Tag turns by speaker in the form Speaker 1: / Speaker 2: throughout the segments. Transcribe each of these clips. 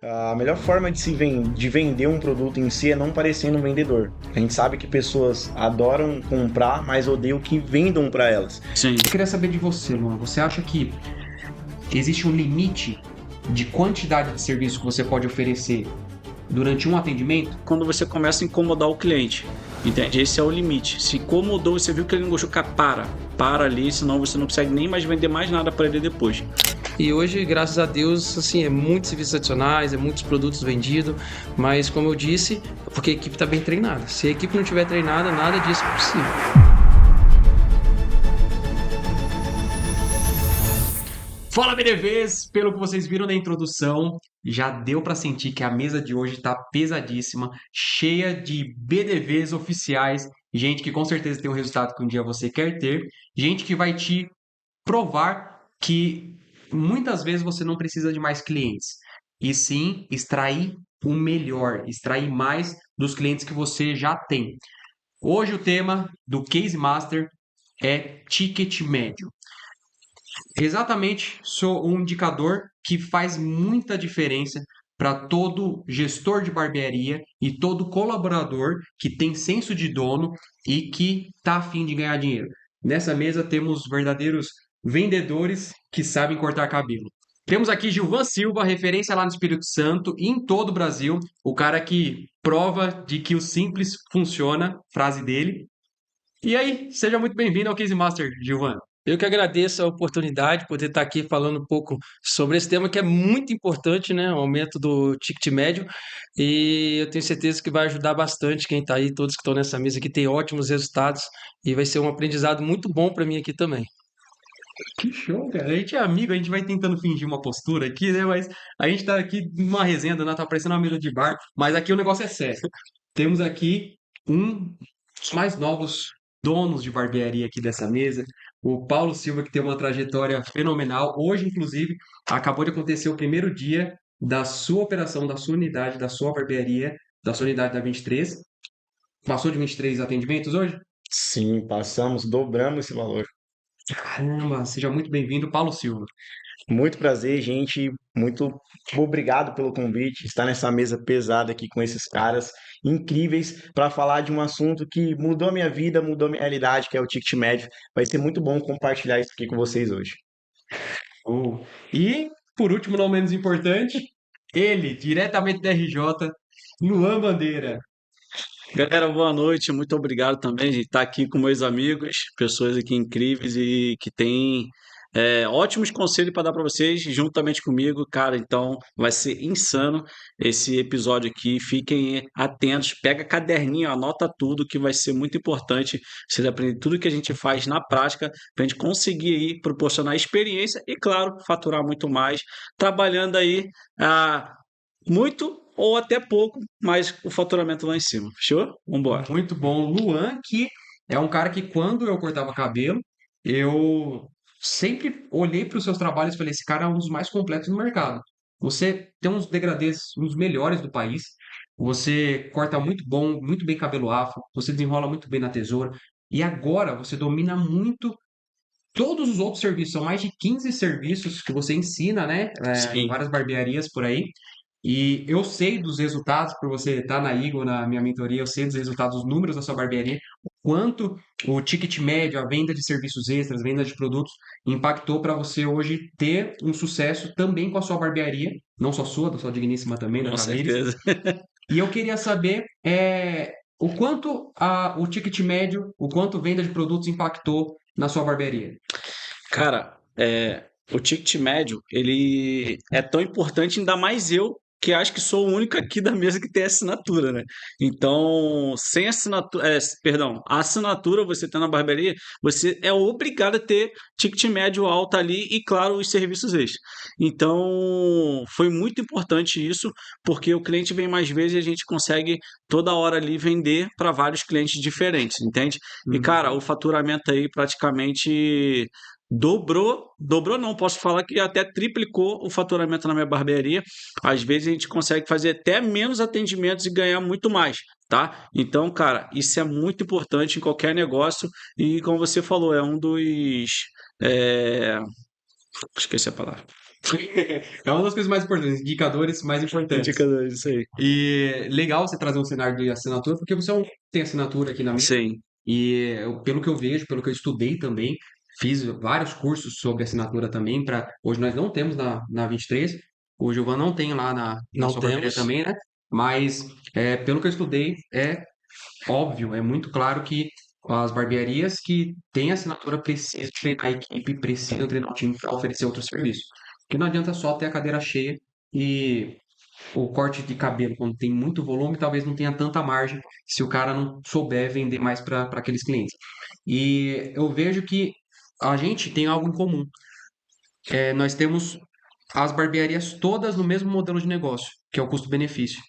Speaker 1: A melhor forma de vender um produto em si é não parecendo um vendedor. A gente sabe que pessoas adoram comprar, mas odeiam que vendam para elas.
Speaker 2: Sim.
Speaker 3: Eu queria saber de você, Luan. Você acha que existe um limite de quantidade de serviço que você pode oferecer durante um atendimento?
Speaker 2: Quando você começa a incomodar o cliente, entende? Esse é o limite. Se incomodou, você viu que ele não gostou, cara, para ali, senão você não consegue nem mais vender mais nada para ele depois.
Speaker 4: E hoje, graças a Deus, assim, é muitos serviços adicionais, é muitos produtos vendidos, mas como eu disse, é porque a equipe está bem treinada. Se a equipe não estiver treinada, nada disso é possível.
Speaker 3: Fala, BDVs! Pelo que vocês viram na introdução, já deu para sentir que a mesa de hoje está pesadíssima, cheia de BDVs oficiais, gente que com certeza tem um resultado que um dia você quer ter, gente que vai te provar que muitas vezes você não precisa de mais clientes, e sim extrair o melhor, extrair mais dos clientes que você já tem. Hoje o tema do Case Master é ticket médio. Exatamente, sou um indicador que faz muita diferença para todo gestor de barbearia e todo colaborador que tem senso de dono e que está a fim de ganhar dinheiro. Nessa mesa temos verdadeiros vendedores que sabem cortar cabelo. Temos aqui Gilvan Silva, referência lá no Espírito Santo e em todo o Brasil, o cara que prova de que o simples funciona, frase dele. E aí, seja muito bem-vindo ao Case Master, Gilvan.
Speaker 4: Eu que agradeço a oportunidade de poder estar aqui falando um pouco sobre esse tema que é muito importante, né? O aumento do ticket médio. E eu tenho certeza que vai ajudar bastante quem está aí, todos que estão nessa mesa aqui, tem ótimos resultados e vai ser um aprendizado muito bom para mim aqui também.
Speaker 3: Que show, cara. A gente é amigo, a gente vai tentando fingir uma postura aqui, né? Mas a gente tá aqui numa resenha, né? Tá parecendo uma mesa de bar, mas aqui o negócio é sério. Temos aqui um dos mais novos donos de barbearia aqui dessa mesa, o Paulo Silva, que tem uma trajetória fenomenal. Hoje, inclusive, acabou de acontecer o primeiro dia da sua operação, da sua unidade, da sua barbearia, da sua unidade da 23. Passou de 23 atendimentos hoje?
Speaker 1: Sim, passamos, dobramos esse valor.
Speaker 3: Caramba, seja muito bem-vindo, Paulo Silva.
Speaker 1: Muito prazer, gente. Muito obrigado pelo convite. Estar nessa mesa pesada aqui com esses caras incríveis para falar de um assunto que mudou a minha vida, mudou a minha realidade, que é o ticket médio. Vai ser muito bom compartilhar isso aqui com vocês hoje.
Speaker 3: E, por último, não menos importante, ele, diretamente da RJ, Luan Bandeira.
Speaker 2: Galera, boa noite, muito obrigado também de estar aqui com meus amigos, pessoas aqui incríveis e que têm ótimos conselhos para dar para vocês, juntamente comigo, cara. Então vai ser insano esse episódio aqui. Fiquem atentos, pega caderninho, anota tudo, que vai ser muito importante vocês aprenderem tudo que a gente faz na prática para a gente conseguir aí proporcionar experiência e, claro, faturar muito mais, trabalhando aí. Muito ou até pouco, mas o faturamento lá em cima. Fechou? Vambora.
Speaker 3: Muito bom. Luan, que é um cara que quando eu cortava cabelo, eu sempre olhei para os seus trabalhos e falei, esse cara é um dos mais completos do mercado. Você tem uns degradês, uns melhores do país. Você corta muito bom, muito bem cabelo afro. Você desenrola muito bem na tesoura. E agora você domina muito todos os outros serviços. São mais de 15 serviços que você ensina, né? Em
Speaker 2: Sim.
Speaker 3: várias barbearias por aí. E eu sei dos resultados, por você estar na Eagle, na minha mentoria, eu sei dos resultados, dos números da sua barbearia, o quanto o ticket médio, a venda de serviços extras, venda de produtos, impactou para você hoje ter um sucesso também com a sua barbearia, não só sua, da sua digníssima também, da
Speaker 2: Com
Speaker 3: Tamires.
Speaker 2: certeza.
Speaker 3: E eu queria saber o quanto o ticket médio, o quanto venda de produtos impactou na sua barbearia.
Speaker 2: Cara, o ticket médio, ele é tão importante, ainda mais eu, que acho que sou o único aqui da mesa que tem assinatura, né? Então, sem assinatura, perdão, a assinatura você tem na barbearia, você é obrigado a ter ticket médio alto ali e, claro, os serviços extras. Então, foi muito importante isso, porque o cliente vem mais vezes e a gente consegue toda hora ali vender para vários clientes diferentes, entende? E, cara, o faturamento aí praticamente dobrou não, posso falar que até triplicou o faturamento na minha barbearia. Às vezes a gente consegue fazer até menos atendimentos e ganhar muito mais, tá? Então, cara, isso é muito importante em qualquer negócio e como você falou, é um dos... é, esqueci a palavra.
Speaker 3: É uma das coisas mais importantes, indicadores mais importantes.
Speaker 2: Indicadores, isso aí.
Speaker 3: E legal você trazer um cenário de assinatura, porque você não tem assinatura aqui na minha.
Speaker 2: Sim,
Speaker 3: Pelo que eu vejo, pelo que eu estudei também, fiz vários cursos sobre assinatura também. Hoje nós não temos na 23, o Gilvan não tem lá na
Speaker 4: Não
Speaker 3: sua barbearia
Speaker 4: temos.
Speaker 3: também, né? Mas pelo que eu estudei, é óbvio, é muito claro que as barbearias que têm assinatura precisam treinar a equipe, precisam treinar o time para oferecer outro serviço. Porque não adianta só ter a cadeira cheia e o corte de cabelo, quando tem muito volume, talvez não tenha tanta margem se o cara não souber vender mais para aqueles clientes. E eu vejo que a gente tem algo em comum. Nós temos as barbearias todas no mesmo modelo de negócio, que é o custo-benefício.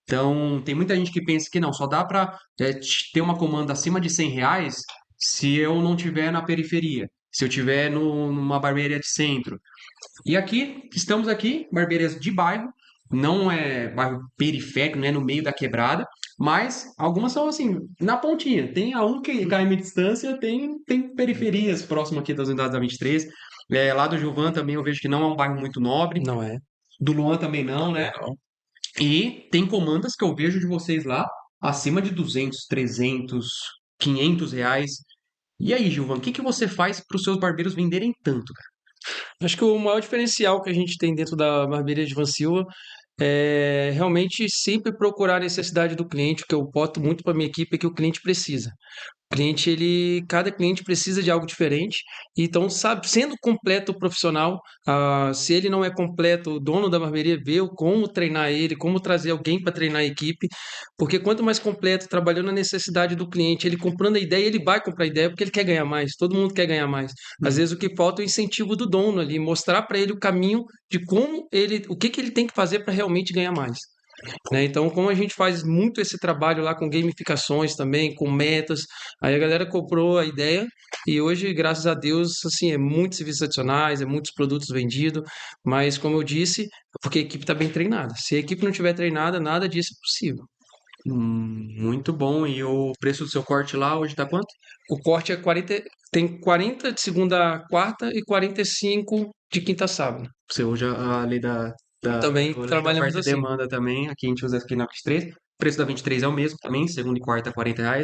Speaker 3: Então, tem muita gente que pensa que não, só dá para ter uma comanda acima de R$ 100 se eu não tiver na periferia, se eu tiver numa barbearia de centro. E estamos aqui, barbearias de bairro, não é bairro periférico, não é no meio da quebrada, mas algumas são assim, na pontinha. Tem a 1 km de distância, tem periferias próximas aqui das unidades da 23. Lá do Gilvan também eu vejo que não é um bairro muito nobre.
Speaker 4: Não é.
Speaker 3: Do Luan também não, né? E tem comandas que eu vejo de vocês lá acima de 200, 300, R$ 500. E aí, Gilvan, o que você faz para os seus barbeiros venderem tanto, cara?
Speaker 4: Acho que o maior diferencial que a gente tem dentro da barbearia de Van Silva é realmente sempre procurar a necessidade do cliente. O que eu boto muito para minha equipe é que o cliente precisa. Cliente, cada cliente precisa de algo diferente, então, sabe, sendo completo o profissional, se ele não é completo, o dono da barbearia vê como treinar ele, como trazer alguém para treinar a equipe, porque quanto mais completo, trabalhando na necessidade do cliente, ele comprando a ideia, ele vai comprar a ideia porque ele quer ganhar mais, todo mundo quer ganhar mais. Às vezes o que falta é o incentivo do dono ali, mostrar para ele o caminho de o que ele tem que fazer para realmente ganhar mais. Né? Então, como a gente faz muito esse trabalho lá com gamificações também, com metas, aí a galera comprou a ideia e hoje, graças a Deus, assim, é muitos serviços adicionais, é muitos produtos vendidos, mas como eu disse, é porque a equipe está bem treinada. Se a equipe não estiver treinada, nada disso é possível.
Speaker 3: Muito bom. E o preço do seu corte lá hoje tá quanto?
Speaker 4: O corte é 40, tem 40 de segunda a quarta e 45 de quinta a sábado.
Speaker 3: Você hoje a lei
Speaker 4: Também
Speaker 3: a lei da
Speaker 4: trabalhamos
Speaker 3: oferta e
Speaker 4: assim.
Speaker 3: demanda também. Aqui a gente usa aqui na 23. O preço da 23 é o mesmo também, segunda e quarta R$ 40,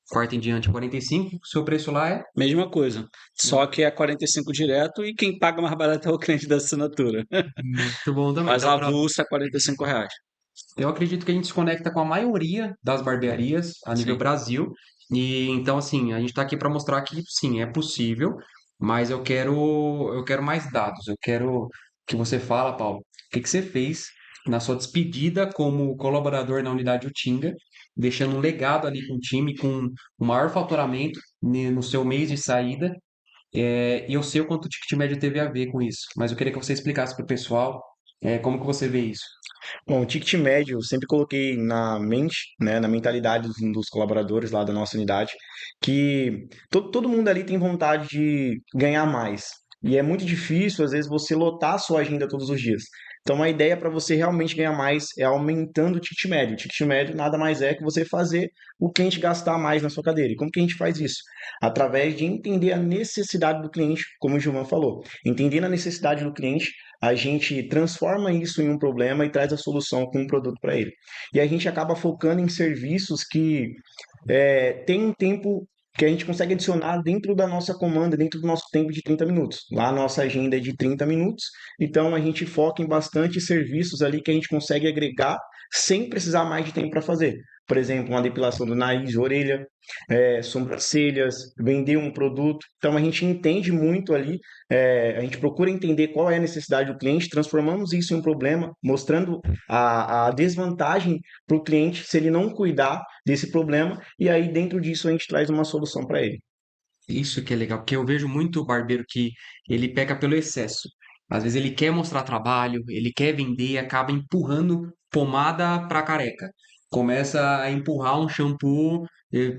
Speaker 3: quarta em diante 45. O seu preço lá é?
Speaker 2: mesma coisa. Só que é 45 direto e quem paga mais barato é o cliente da assinatura.
Speaker 3: Muito bom também.
Speaker 2: Mas
Speaker 3: Então,
Speaker 2: avulso é R$ 45.
Speaker 3: eu acredito que a gente se conecta com a maioria das barbearias a nível
Speaker 2: Sim.
Speaker 3: Brasil. E então, assim, a gente está aqui para mostrar que sim, é possível, mas eu quero mais dados. Eu quero que você fala, Paulo, o que que você fez na sua despedida como colaborador na unidade Utinga, deixando um legado ali com o time, com o maior faturamento no seu mês de saída. E eu sei o quanto o ticket médio teve a ver com isso, mas eu queria que você explicasse para o pessoal, como que você vê isso.
Speaker 1: Bom, o ticket médio eu sempre coloquei na mente, né, na mentalidade dos colaboradores lá da nossa unidade, que todo mundo ali tem vontade de ganhar mais. E é muito difícil, às vezes, você lotar a sua agenda todos os dias. Então, a ideia para você realmente ganhar mais é aumentando o ticket médio. O ticket médio nada mais é que você fazer o cliente gastar mais na sua cadeira. E como que a gente faz isso? Através de entender a necessidade do cliente, como o Gilman falou. Entendendo a necessidade do cliente, a gente transforma isso em um problema e traz a solução com um produto para ele. E a gente acaba focando em serviços que tem um tempo que a gente consegue adicionar dentro da nossa comanda, dentro do nosso tempo de 30 minutos. Lá a nossa agenda é de 30 minutos, então a gente foca em bastante serviços ali que a gente consegue agregar sem precisar mais de tempo para fazer. Por exemplo, uma depilação do nariz, orelha, sobrancelhas, vender um produto. Então a gente entende muito ali, a gente procura entender qual é a necessidade do cliente, transformamos isso em um problema, mostrando a desvantagem para o cliente se ele não cuidar desse problema, e aí dentro disso a gente traz uma solução para ele.
Speaker 3: Isso que é legal, porque eu vejo muito barbeiro que ele peca pelo excesso. Às vezes ele quer mostrar trabalho, ele quer vender, acaba empurrando pomada para careca. Começa a empurrar um shampoo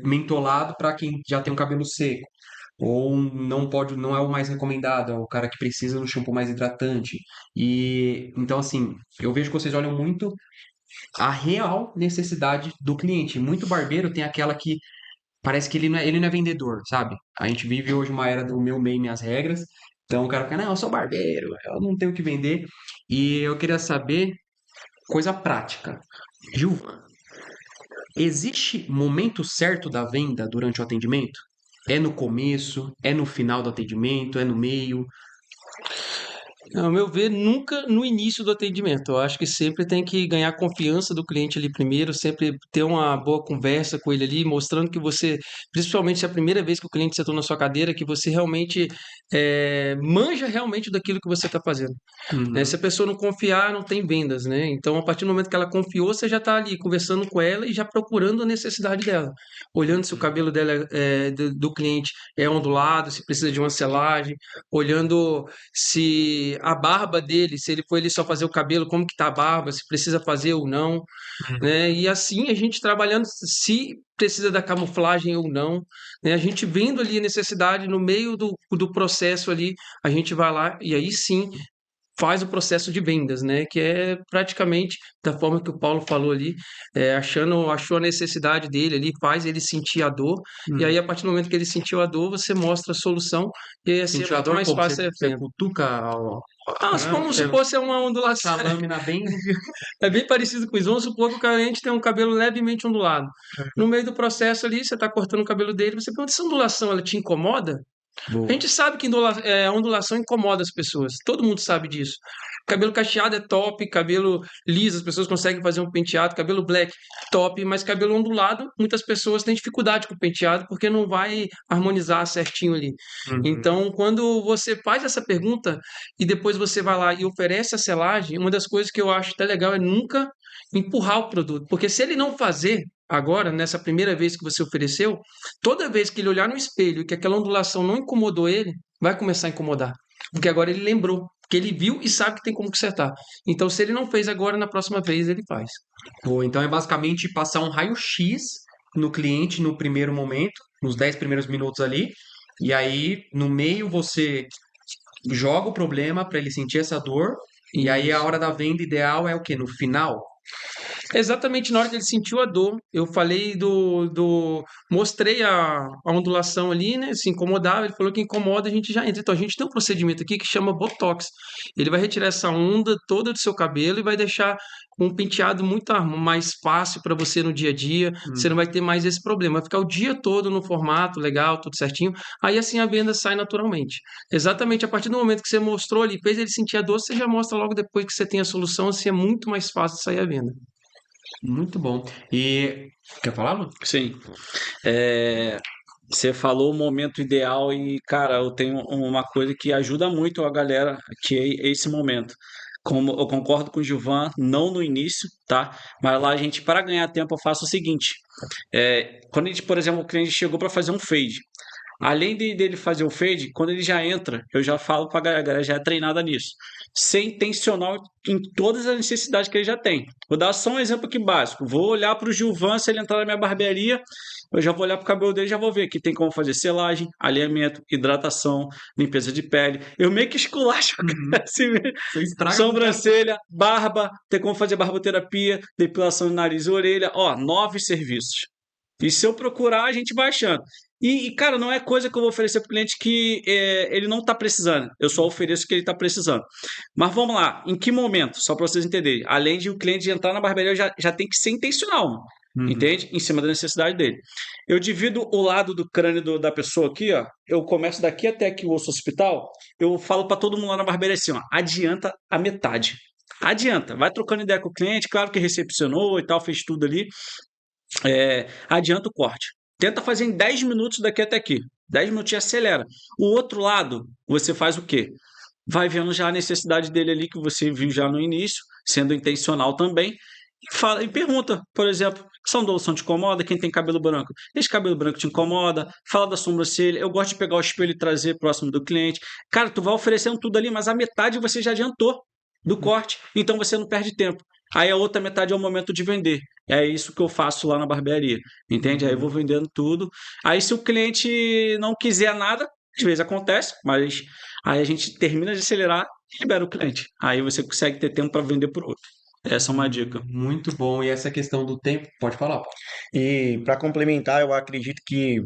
Speaker 3: mentolado para quem já tem um cabelo seco. Ou não pode, não é o mais recomendado, é o cara que precisa de um shampoo mais hidratante. E então assim, eu vejo que vocês olham muito a real necessidade do cliente. Muito barbeiro tem aquela que parece que ele não é vendedor, sabe? A gente vive hoje uma era do meu meio, minhas regras, Então o cara fica, não, eu sou barbeiro, eu não tenho o que vender. E eu queria saber, coisa prática. Gilvan, existe momento certo da venda durante o atendimento? É no começo? É no final do atendimento? É no meio?
Speaker 4: Ao meu ver, nunca no início do atendimento. Eu acho que sempre tem que ganhar a confiança do cliente ali primeiro, sempre ter uma boa conversa com ele ali, mostrando que você, principalmente se é a primeira vez que o cliente sentou na sua cadeira, que você realmente manja realmente daquilo que você está fazendo. Né? Se a pessoa não confiar, não tem vendas, né? Então, a partir do momento que ela confiou, você já está ali conversando com ela e já procurando a necessidade dela, olhando se o cabelo dela do cliente é ondulado, se precisa de uma selagem, olhando se a barba dele, se ele foi ali só fazer o cabelo, como que tá a barba, se precisa fazer ou não, né? E assim a gente trabalhando se precisa da camuflagem ou não, né? A gente vendo ali a necessidade no meio do processo ali, a gente vai lá e aí sim faz o processo de vendas, né? Que é praticamente da forma que o Paulo falou ali, achou a necessidade dele ali, faz ele sentir a dor, e aí a partir do momento que ele sentiu a dor, você mostra a solução, e aí assim é muito
Speaker 3: Ventilador
Speaker 4: mais
Speaker 3: como?
Speaker 4: fácil a
Speaker 3: Você
Speaker 4: venda.
Speaker 3: cutuca
Speaker 4: Vamos
Speaker 3: você
Speaker 4: supor se é uma ondulação,
Speaker 3: a lâmina bem.
Speaker 4: é bem parecido com isso. Vamos supor que o cliente tem um cabelo levemente ondulado. No meio do processo ali, você está cortando o cabelo dele, você pergunta, essa ondulação, ela te incomoda? A gente sabe que a ondulação incomoda as pessoas, todo mundo sabe disso. Cabelo cacheado é top, cabelo liso, as pessoas conseguem fazer um penteado, cabelo black, top, mas cabelo ondulado, muitas pessoas têm dificuldade com o penteado porque não vai harmonizar certinho ali. Então, quando você faz essa pergunta e depois você vai lá e oferece a selagem, uma das coisas que eu acho até legal é nunca empurrar o produto, porque se ele não fazer agora, nessa primeira vez que você ofereceu, toda vez que ele olhar no espelho e que aquela ondulação não incomodou ele, vai começar a incomodar. Porque agora ele lembrou, que ele viu e sabe que tem como consertar. Então, se ele não fez agora, na próxima vez ele faz.
Speaker 3: Boa, então é basicamente passar um raio-x no cliente no primeiro momento, nos 10 primeiros minutos ali, e aí no meio você joga o problema para ele sentir essa dor, e aí a hora da venda ideal é o quê? No final?
Speaker 4: Exatamente na hora que ele sentiu a dor, eu falei mostrei a ondulação ali, né? Se incomodava, ele falou que incomoda, a gente já entra. Então, a gente tem um procedimento aqui que chama Botox. Ele vai retirar essa onda toda do seu cabelo e vai deixar um penteado muito mais fácil para você no dia a dia. Você não vai ter mais esse problema. Vai ficar o dia todo no formato legal, tudo certinho. Aí assim a venda sai naturalmente. Exatamente a partir do momento que você mostrou ali, fez ele sentir a dor, você já mostra logo depois que você tem a solução, assim é muito mais fácil de sair a venda.
Speaker 3: Muito bom. E quer falar, Lu?
Speaker 2: Sim. É, Você falou o momento ideal e, cara, eu tenho uma coisa que ajuda muito a galera, que é esse momento. Como eu concordo com o Gilvan, não no início, tá? Mas lá a gente, para ganhar tempo, eu faço o seguinte: quando a gente, por exemplo, o cliente chegou para fazer um fade, além dele fazer o fade, quando ele já entra, eu já falo para a galera, já é treinada nisso. Ser intencional em todas as necessidades que ele já tem. Vou dar só um exemplo aqui básico. Vou olhar para o Gilvan, se ele entrar na minha barbearia, eu já vou olhar para o cabelo dele e já vou ver que tem como fazer selagem, alinhamento, hidratação, limpeza de pele. Eu meio que esculacho assim mesmo.
Speaker 3: Você estraga
Speaker 2: Sobrancelha, barba, tem como fazer barboterapia, depilação de nariz e orelha. Ó, 9 serviços. E se eu procurar, a gente vai achando. Cara, não é coisa que eu vou oferecer para o cliente que ele não está precisando. Eu só ofereço o que ele está precisando. Mas vamos lá, em que momento? Só para vocês entenderem. Além de o cliente entrar na barbearia, já tem que ser intencional, entende? Em cima da necessidade dele. Eu divido o lado do crânio da pessoa aqui, ó. Eu começo daqui até aqui o osso hospital. Eu falo para todo mundo lá na barbearia assim, ó. Adianta a metade. Adianta. Vai trocando ideia com o cliente. Claro que recepcionou e tal, fez tudo ali. Adianta o corte. Tenta fazer em 10 minutos daqui até aqui. 10 minutos e acelera. O outro lado, você faz o quê? Vai vendo já a necessidade dele ali, que você viu já no início, sendo intencional também, e pergunta, por exemplo, essa ondulação te incomoda? Quem tem cabelo branco? Esse cabelo branco te incomoda? Fala da sobrancelha. Eu gosto de pegar o espelho e trazer próximo do cliente. Cara, tu vai oferecendo tudo ali, mas a metade você já adiantou do corte, então você não perde tempo. Aí a outra metade é o momento de vender. É isso que eu faço lá na barbearia, entende? Aí eu vou vendendo tudo. Aí se o cliente não quiser nada, às vezes acontece, mas aí a gente termina de acelerar e libera o cliente. Aí você consegue ter tempo para vender por outro. Essa é uma dica.
Speaker 3: Muito bom. E essa questão do tempo, pode falar, Paulo.
Speaker 1: E para complementar, eu acredito que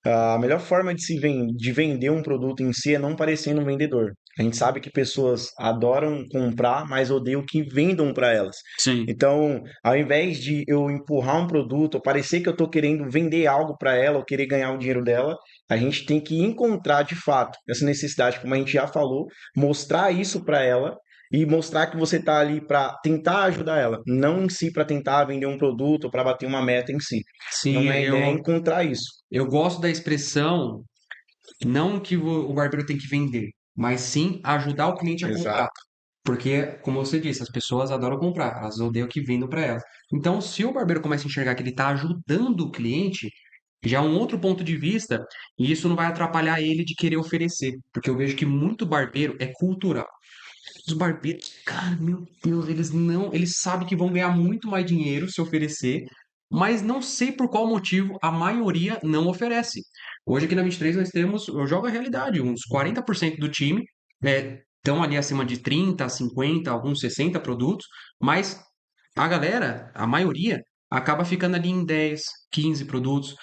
Speaker 1: A melhor forma de vender um produto em si é não parecendo um vendedor. A gente sabe que pessoas adoram comprar, mas odeiam que vendam para elas.
Speaker 2: Sim.
Speaker 1: Então, ao invés de eu empurrar um produto, ou parecer que eu estou querendo vender algo para ela, ou querer ganhar o dinheiro dela, a gente tem que encontrar de fato essa necessidade, como a gente já falou, mostrar isso para ela e mostrar que você está ali para tentar ajudar ela, não em si para tentar vender um produto ou para bater uma meta em si. Então,
Speaker 3: Sim,
Speaker 1: minha ideia é encontrar isso.
Speaker 3: eu gosto da expressão, não que o barbeiro tem que vender, mas sim ajudar o cliente a comprar.
Speaker 1: Exato.
Speaker 3: Porque, como você disse, as pessoas adoram comprar, elas odeiam que vendam para elas. Então, se o barbeiro começa a enxergar que ele está ajudando o cliente, já é um outro ponto de vista, e isso não vai atrapalhar ele de querer oferecer. Porque eu vejo que muito barbeiro é cultural. Os barbeiros, cara, meu Deus, eles sabem que vão ganhar muito mais dinheiro se oferecer, mas não sei por qual motivo a maioria não oferece. Hoje aqui na 23 nós temos, eu jogo a realidade, uns 40% do time estão ali acima de 30, 50, alguns 60 produtos, mas a galera, a maioria, acaba ficando ali em 10, 15 produtos.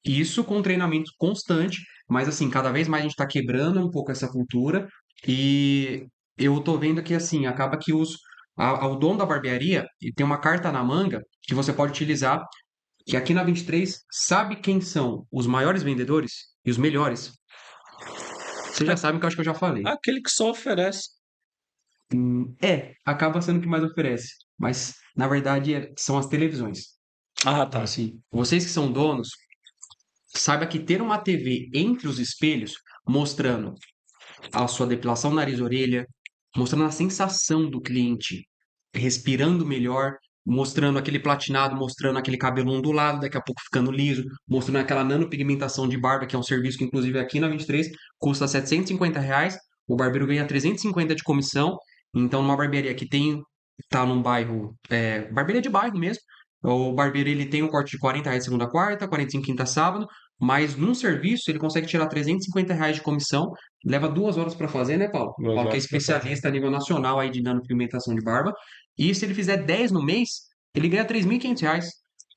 Speaker 3: Isso com treinamento constante, mas assim, cada vez mais a gente está quebrando um pouco essa cultura e eu tô vendo que assim, acaba que o dono da barbearia ele tem uma carta na manga que você pode utilizar, que aqui na 23 sabe quem são os maiores vendedores e os melhores. Vocês já sabem que eu acho que eu já falei.
Speaker 2: Aquele que só oferece.
Speaker 3: Acaba sendo o que mais oferece, mas na verdade são as televisões.
Speaker 2: Ah,
Speaker 3: Então,
Speaker 2: tá.
Speaker 3: assim, vocês que são donos, saiba que ter uma TV entre os espelhos mostrando a sua depilação nariz-orelha, mostrando a sensação do cliente respirando melhor, mostrando aquele platinado, mostrando aquele cabelo ondulado, daqui a pouco ficando liso, mostrando aquela nanopigmentação de barba, que é um serviço que, inclusive, aqui na 23 custa R$ 750, o barbeiro ganha 350 de comissão. Então, numa barbearia que tá num bairro, barbearia de bairro mesmo, o barbeiro ele tem um corte de R$ 40 segunda a quarta, 45 quinta a sábado, mas num serviço ele consegue tirar R$ 350 de comissão. Leva 2 horas para fazer, né, Paulo?
Speaker 1: Duas
Speaker 3: Paulo que é
Speaker 1: horas pra fazer.
Speaker 3: especialista a nível nacional aí de nanopigmentação de barba. E se ele fizer 10 no mês, ele ganha R$ 3.500.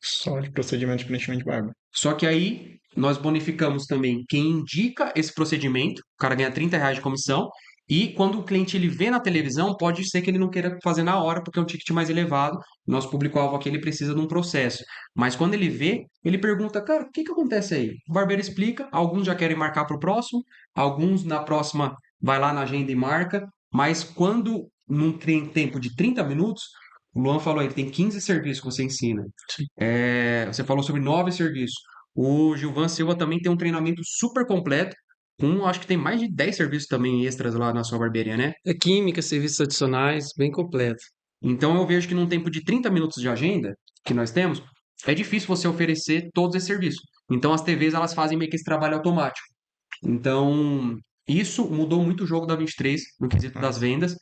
Speaker 1: Só de procedimento de preenchimento de barba.
Speaker 3: Só que aí nós bonificamos também quem indica esse procedimento, o cara ganha R$ 30 de comissão. E quando o cliente ele vê na televisão, pode ser que ele não queira fazer na hora, porque é um ticket mais elevado. Nosso público-alvo aqui ele precisa de um processo. Mas quando ele vê, ele pergunta, cara, o que que acontece aí? O barbeiro explica, alguns já querem marcar para o próximo, alguns na próxima vai lá na agenda e marca. Mas quando não tem tempo de 30 minutos, o Luan falou aí, tem 15 serviços que você ensina. Você falou sobre 9 serviços. O Gilvan Silva também tem um treinamento super completo, acho que tem mais de 10 serviços também extras lá na sua barbearia, né?
Speaker 4: É química, serviços adicionais, bem completo.
Speaker 3: Então eu vejo que num tempo de 30 minutos de agenda que nós temos, é difícil você oferecer todos esses serviços. Então as TVs elas fazem meio que esse trabalho automático. Então isso mudou muito o jogo da 23 no quesito das vendas.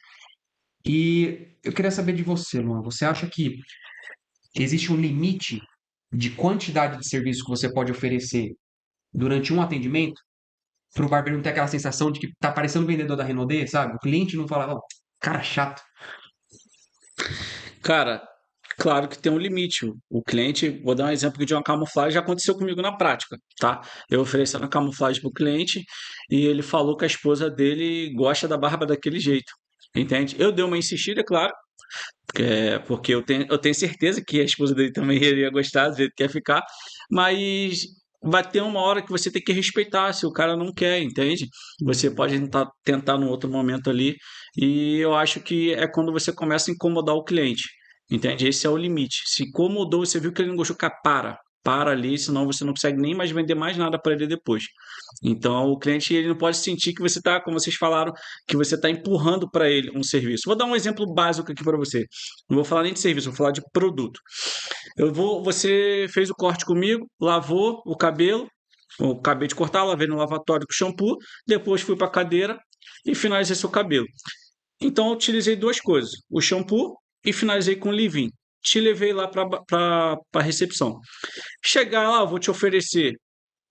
Speaker 3: E eu queria saber de você, Luan. Você acha que existe um limite de quantidade de serviço que você pode oferecer durante um atendimento, para o barbeiro não ter aquela sensação de que tá parecendo o vendedor da Renaudet, sabe? O cliente não fala, "Ó, cara chato."
Speaker 2: Cara, claro que tem um limite. O cliente, vou dar um exemplo aqui de uma camuflagem, já aconteceu comigo na prática, tá? Eu oferecendo a camuflagem pro cliente e ele falou que a esposa dele gosta da barba daquele jeito, entende? Eu dei uma insistida, claro, porque eu tenho certeza que a esposa dele também iria gostar, do jeito que quer ficar, mas vai ter uma hora que você tem que respeitar se o cara não quer, entende? Você pode tentar num outro momento ali, e eu acho que é quando você começa a incomodar o cliente, entende? Esse é o limite. Se incomodou, você viu que ele não gostou, cara, para ali, senão você não consegue nem mais vender mais nada para ele depois. Então, o cliente ele não pode sentir que você está, como vocês falaram, que você está empurrando para ele um serviço. Vou dar um exemplo básico aqui para você. Não vou falar nem de serviço, vou falar de produto. Você fez o corte comigo, lavou o cabelo, eu acabei de cortar, lavei no lavatório com shampoo, depois fui para a cadeira e finalizei seu cabelo. Então, eu utilizei duas coisas, o shampoo e finalizei com o leave-in. Te levei lá para a recepção. Chegar lá, eu vou te oferecer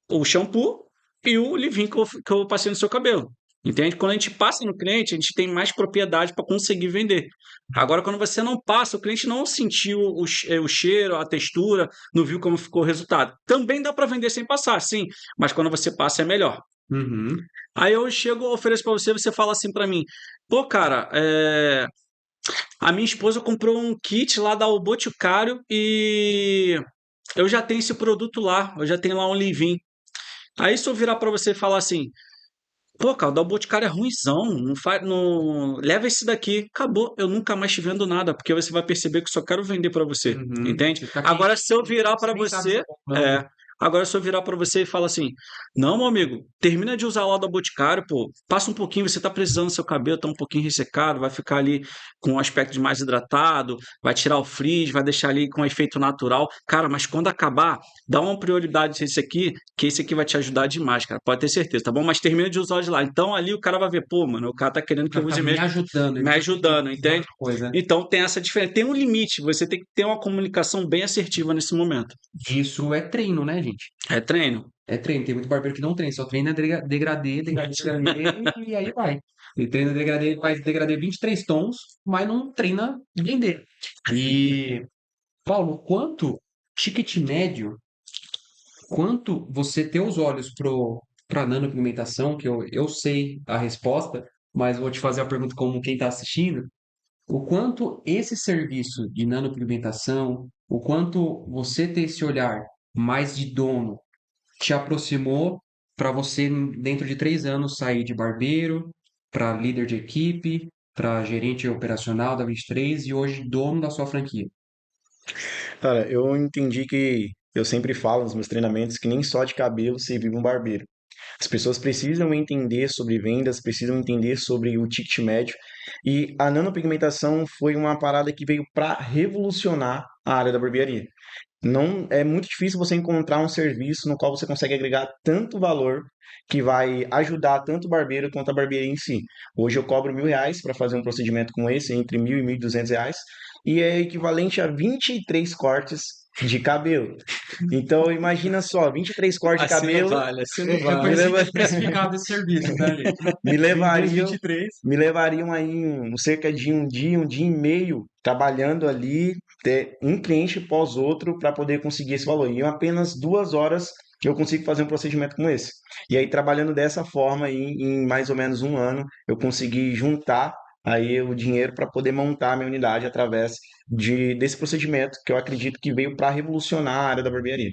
Speaker 2: o shampoo e o leave-in que eu passei no seu cabelo. Entende? Quando a gente passa no cliente, a gente tem mais propriedade para conseguir vender. Agora, quando você não passa, o cliente não sentiu o cheiro, a textura, não viu como ficou o resultado. Também dá para vender sem passar, sim, mas quando você passa é melhor.
Speaker 3: Uhum.
Speaker 2: Aí eu chego, ofereço para você, você fala assim para mim: pô, cara, a minha esposa comprou um kit lá da O Boticário e eu já tenho esse produto lá, eu já tenho lá um leave-in. Aí se eu virar para você e falar assim: pô, cara, o da Boticário é ruinzão, não faz, não leva esse daqui, acabou, eu nunca mais te vendo nada, porque você vai perceber que eu só quero vender para você,
Speaker 3: Uhum.
Speaker 2: entende?
Speaker 3: Você fica
Speaker 2: Agora
Speaker 3: quente,
Speaker 2: se eu virar
Speaker 3: você
Speaker 2: para
Speaker 3: nem sabe se
Speaker 2: você,
Speaker 3: é bom ou não, né?
Speaker 2: é, agora se eu virar para você e falar assim: "Não, meu amigo, termina de usar lá o da Boticário, pô, passa um pouquinho, você tá precisando, seu cabelo tá um pouquinho ressecado, vai ficar ali com um aspecto de mais hidratado, vai tirar o frizz, vai deixar ali com um efeito natural. Cara, mas quando acabar, dá uma prioridade nesse aqui, que esse aqui vai te ajudar demais, cara. Pode ter certeza, tá bom? Mas termina de usar de lá. Então ali o cara vai ver, pô, mano, o cara tá querendo que
Speaker 3: Vai
Speaker 2: eu
Speaker 3: ficar
Speaker 2: use
Speaker 3: me
Speaker 2: mesmo,
Speaker 3: ajudando, ele
Speaker 2: me
Speaker 3: tá pedindo
Speaker 2: ajudando, entende?
Speaker 3: outra coisa.
Speaker 2: Então tem essa diferença. Tem um limite, você tem que ter uma comunicação bem assertiva nesse momento.
Speaker 3: Isso é treino, né, gente?
Speaker 2: É treino.
Speaker 3: É treino. Tem muito barbeiro que não treina, só treina degradê, e aí vai. Ele treina degradê, faz degradê 23 tons, mas não treina vender. E, Paulo, quanto ticket médio, quanto você ter os olhos para nanopigmentação, que eu sei a resposta, mas vou te fazer a pergunta como quem está assistindo, o quanto esse serviço de nanopigmentação, o quanto você ter esse olhar mais de dono te aproximou para você, dentro de 3 anos, sair de barbeiro para líder de equipe, para gerente operacional da 23 e hoje dono da sua franquia.
Speaker 1: Cara, eu entendi que eu sempre falo nos meus treinamentos que nem só de cabelo se vive um barbeiro. As pessoas precisam entender sobre vendas, precisam entender sobre o ticket médio. E a nanopigmentação foi uma parada que veio para revolucionar a área da barbearia. Não é muito difícil você encontrar um serviço no qual você consegue agregar tanto valor que vai ajudar tanto o barbeiro quanto a barbearia em si. Hoje eu cobro R$ 1.000 para fazer um procedimento como esse, entre 1.000 e R$ 1.200, e é equivalente a 23 cortes de cabelo. Então imagina só, 23 cortes de
Speaker 2: Assim não
Speaker 1: cabelo
Speaker 2: vale, assim não
Speaker 3: Eu
Speaker 2: vale.
Speaker 3: preciso precificado esse serviço, tá, gente?
Speaker 1: me
Speaker 3: 22,
Speaker 1: levariam
Speaker 3: 23.
Speaker 1: me levariam aí cerca de um dia e meio trabalhando ali, ter um cliente pós outro para poder conseguir esse valor. E em apenas 2 horas eu consigo fazer um procedimento como esse. E aí, trabalhando dessa forma, aí, em mais ou menos um ano, eu consegui juntar aí o dinheiro para poder montar a minha unidade através desse procedimento que eu acredito que veio para revolucionar a área da barbearia.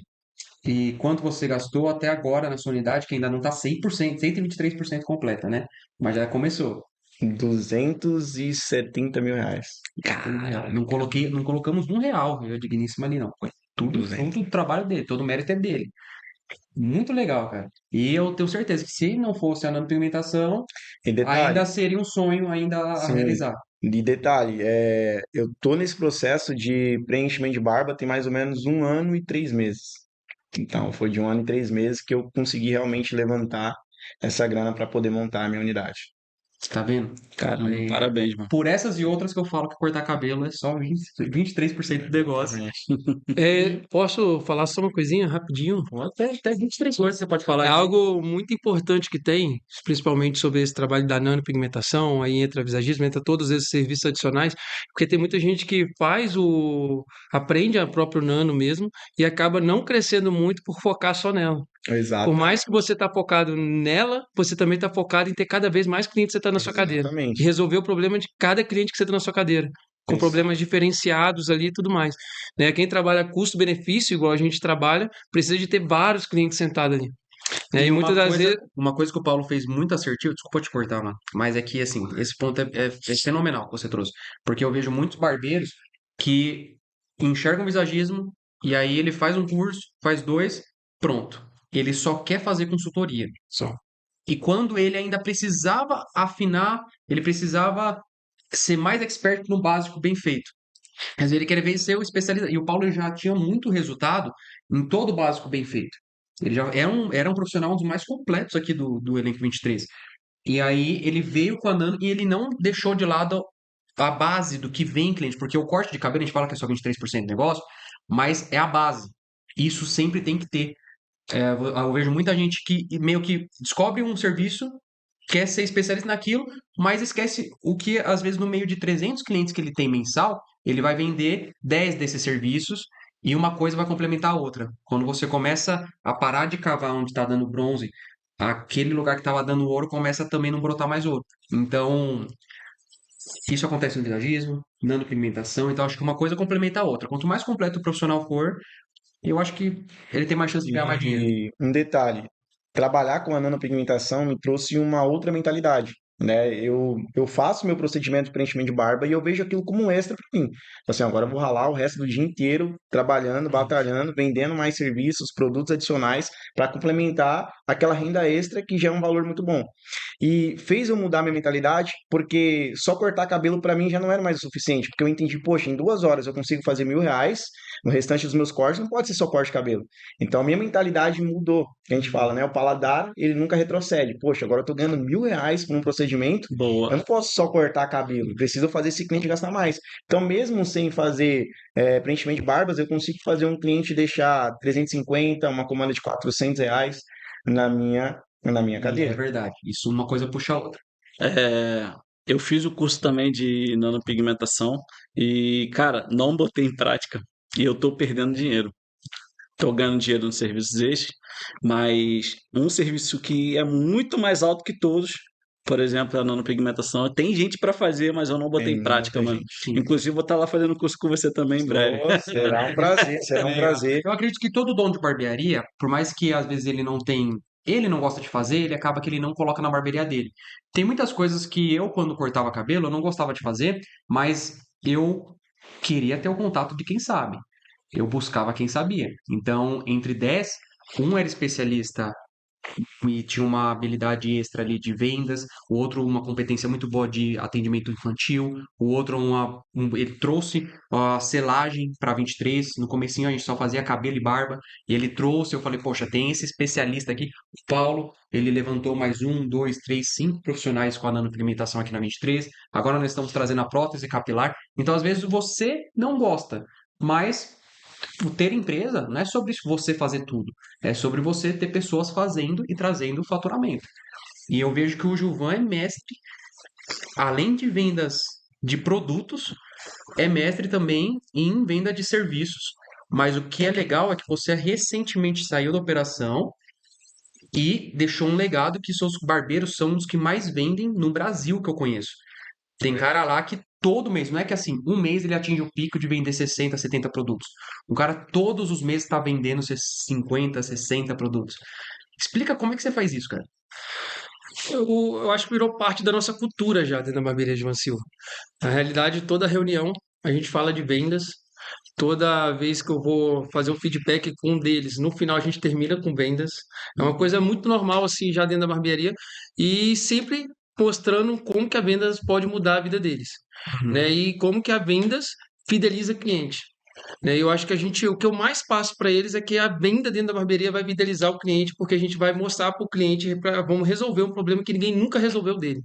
Speaker 3: E quanto você gastou até agora na sua unidade, que ainda não está 100%, 123% completa, né? Mas já começou.
Speaker 1: R$ 270.000.
Speaker 3: Não coloquei, não colocamos R$ 1, eu digníssimo ali, não. Foi tudo o trabalho dele, todo o mérito é dele. Muito legal, cara. E eu tenho certeza que se não fosse a nanopigmentação,
Speaker 1: E
Speaker 3: ainda
Speaker 1: detalhe,
Speaker 3: seria um sonho ainda a
Speaker 1: sim,
Speaker 3: realizar.
Speaker 1: de detalhe, eu tô nesse processo de preenchimento de barba tem mais ou menos 1 ano e 3 meses. Então, foi de 1 ano e 3 meses que eu consegui realmente levantar essa grana para poder montar a minha unidade.
Speaker 3: Tá vendo?
Speaker 2: Caramba,
Speaker 3: É,
Speaker 2: parabéns, mano.
Speaker 3: por essas e outras que eu falo que cortar cabelo é só 23% do negócio.
Speaker 4: Posso falar só uma coisinha rapidinho?
Speaker 3: Até 23 coisas você pode falar
Speaker 4: É
Speaker 3: aqui.
Speaker 4: algo muito importante que tem, principalmente sobre esse trabalho da nanopigmentação, aí entra visagismo, entra todos esses serviços adicionais, porque tem muita gente que aprende a próprio nano mesmo e acaba não crescendo muito por focar só nela. Por
Speaker 1: Exato,
Speaker 4: mais que você está focado nela, você também está focado em ter cada vez mais clientes que você está na sua cadeira e
Speaker 1: exatamente.
Speaker 4: resolver o problema de cada cliente que você está na sua cadeira, com
Speaker 1: Isso.
Speaker 4: problemas diferenciados ali e tudo mais. Né? Quem trabalha custo-benefício, igual a gente trabalha, precisa de ter vários clientes sentados ali. Né?
Speaker 3: E
Speaker 4: E muitas das vezes.
Speaker 3: uma coisa que o Paulo fez muito assertivo, desculpa te cortar, mano, mas é que, assim, esse ponto é fenomenal que você trouxe. Porque eu vejo muitos barbeiros que enxergam visagismo e aí ele faz um curso, faz dois, pronto. Ele só quer fazer consultoria.
Speaker 4: Só.
Speaker 3: E quando ele ainda precisava afinar, ele precisava ser mais expert no básico bem feito. Mas ele queria ver ser o especialista. E o Paulo já tinha muito resultado em todo o básico bem feito. Ele já era um profissional um dos mais completos aqui do elenco 23. E aí ele veio com a Nano e ele não deixou de lado a base do que vem cliente, porque o corte de cabelo, a gente fala que é só 23% do negócio, mas é a base. Isso sempre tem que ter. Eu vejo muita gente que meio que descobre um serviço quer ser especialista naquilo, mas esquece o que, às vezes, no meio de 300 clientes que ele tem mensal, ele vai vender 10 desses serviços e uma coisa vai complementar a outra. Quando você começa a parar de cavar onde está dando bronze, aquele lugar que estava dando ouro começa também a não brotar mais ouro. Então, isso acontece no visagismo, nanopigmentação, então acho que uma coisa complementa a outra. Quanto mais completo o profissional for, eu acho que ele tem mais chance de ganhar mais dinheiro.
Speaker 1: E um detalhe, trabalhar com a nanopigmentação me trouxe uma outra mentalidade, né? Eu faço meu procedimento de preenchimento de barba e eu vejo aquilo como um extra para mim. Assim, agora eu vou ralar o resto do dia inteiro trabalhando, batalhando, vendendo mais serviços, produtos adicionais para complementar aquela renda extra que já é um valor muito bom. E fez eu mudar minha mentalidade, porque só cortar cabelo para mim já não era mais o suficiente, porque eu entendi, poxa, em 2 horas eu consigo fazer R$ 1.000, no restante dos meus cortes não pode ser só corte de cabelo. Então a minha mentalidade mudou, que a gente fala, né? O paladar, ele nunca retrocede. Poxa, agora eu tô ganhando R$ 1.000 por um procedimento, eu
Speaker 2: Boa.
Speaker 1: não posso só cortar cabelo, preciso fazer esse cliente gastar mais. Então, mesmo sem fazer preenchimento de barbas, eu consigo fazer um cliente deixar 350, uma comanda de R$ 400 na minha
Speaker 3: E é
Speaker 1: cadeira.
Speaker 3: verdade. Isso uma coisa puxa a outra.
Speaker 2: É, eu fiz o curso também de nanopigmentação e, cara, não botei em prática e eu tô perdendo dinheiro. Tô ganhando dinheiro nos serviços extras, mas um serviço que é muito mais alto que todos, por exemplo, a nanopigmentação, tem gente para fazer, mas eu não botei
Speaker 1: Tem
Speaker 2: em prática,
Speaker 1: muita
Speaker 2: mano.
Speaker 1: gente.
Speaker 3: Sim.
Speaker 2: Inclusive, vou estar lá fazendo curso com você também em breve.
Speaker 1: Oh, será um prazer, será um
Speaker 3: Legal.
Speaker 1: prazer.
Speaker 3: Eu acredito que todo dono de barbearia, por mais que às vezes ele não gosta de fazer, ele acaba que ele não coloca na barbearia dele. Tem muitas coisas que eu, quando cortava cabelo, eu não gostava de fazer, mas eu queria ter o contato de quem sabe. Eu buscava quem sabia. Então, entre 10, um era especialista e tinha uma habilidade extra ali de vendas, o outro uma competência muito boa de atendimento infantil, o outro ele trouxe a selagem para 23, no comecinho a gente só fazia cabelo e barba, e ele trouxe, eu falei, poxa, tem esse especialista aqui, o Paulo, ele levantou mais 5 profissionais com a nanopigmentação aqui na 23, agora nós estamos trazendo a prótese capilar, então às vezes você não gosta, mas o ter empresa não é sobre você fazer tudo, é sobre você ter pessoas fazendo e trazendo faturamento. E eu vejo que o Gilvan é mestre, além de vendas de produtos, é mestre também em venda de serviços. Mas o que é legal é que você recentemente saiu da operação e deixou um legado que seus barbeiros são os que mais vendem no Brasil que eu conheço. Tem cara lá que todo mês, não é que assim, um mês ele atinge o pico de vender 60, 70 produtos. O cara todos os meses está vendendo 50, 60 produtos. Explica como é que você faz isso, cara.
Speaker 4: Eu acho que virou parte da nossa cultura já dentro da barbearia de Mansilla. Na realidade, toda reunião a gente fala de vendas. Toda vez que eu vou fazer um feedback com um deles, no final a gente termina com vendas. É uma coisa muito normal assim já dentro da barbearia e sempre mostrando como que a vendas pode mudar a vida deles, né? E como que a vendas fideliza cliente. Né? Eu acho que o que eu mais passo para eles é que a venda dentro da barbearia vai fidelizar o cliente, porque a gente vai mostrar para o cliente, vamos resolver um problema que ninguém nunca resolveu dele.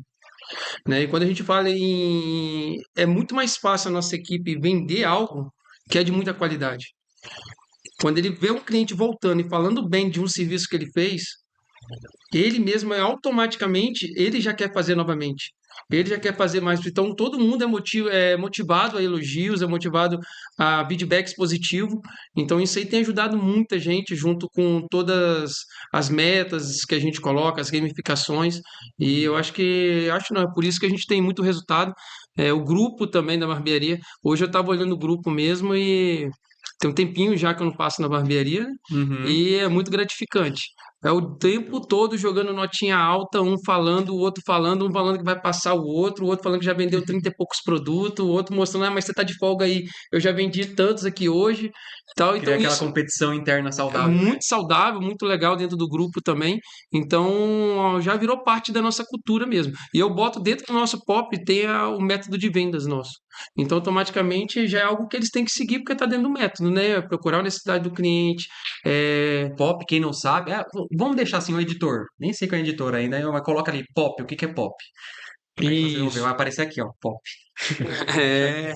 Speaker 4: Né? E quando a gente fala em. É muito mais fácil a nossa equipe vender algo que é de muita qualidade. Quando ele vê um cliente voltando e falando bem de um serviço que ele fez, ele mesmo automaticamente ele já quer fazer novamente. Ele já quer fazer mais. Então todo mundo é motivado a elogios, é motivado a feedbacks positivos. Então isso aí tem ajudado muita gente junto com todas as metas que a gente coloca, as gamificações. E eu acho não, é por isso que a gente tem muito resultado. O grupo também da barbearia. Hoje eu estava olhando o grupo mesmo e tem um tempinho já que eu não passo na barbearia e é muito gratificante. É o tempo todo jogando notinha alta, um falando, o outro falando, um falando que vai passar o outro falando que já vendeu 30 e poucos produtos, o outro mostrando, mas você tá de folga aí, eu já vendi tantos aqui hoje, tal.
Speaker 3: Criar
Speaker 4: Então
Speaker 3: aquela
Speaker 4: isso
Speaker 3: competição interna
Speaker 4: é
Speaker 3: saudável.
Speaker 4: muito saudável, muito legal dentro do grupo também. Então, ó, já virou parte da nossa cultura mesmo. E eu boto dentro do nosso pop, tem o método de vendas nosso. Então, automaticamente já é algo que eles têm que seguir porque está dentro do método, né? Procurar a necessidade do cliente.
Speaker 3: Pop, quem não sabe, vamos deixar assim o editor. Nem sei quem é o editor ainda, mas coloca ali pop, o que que é pop? Aí vocês vão ver,
Speaker 4: Isso.
Speaker 3: vai aparecer aqui, ó, pop.
Speaker 4: É,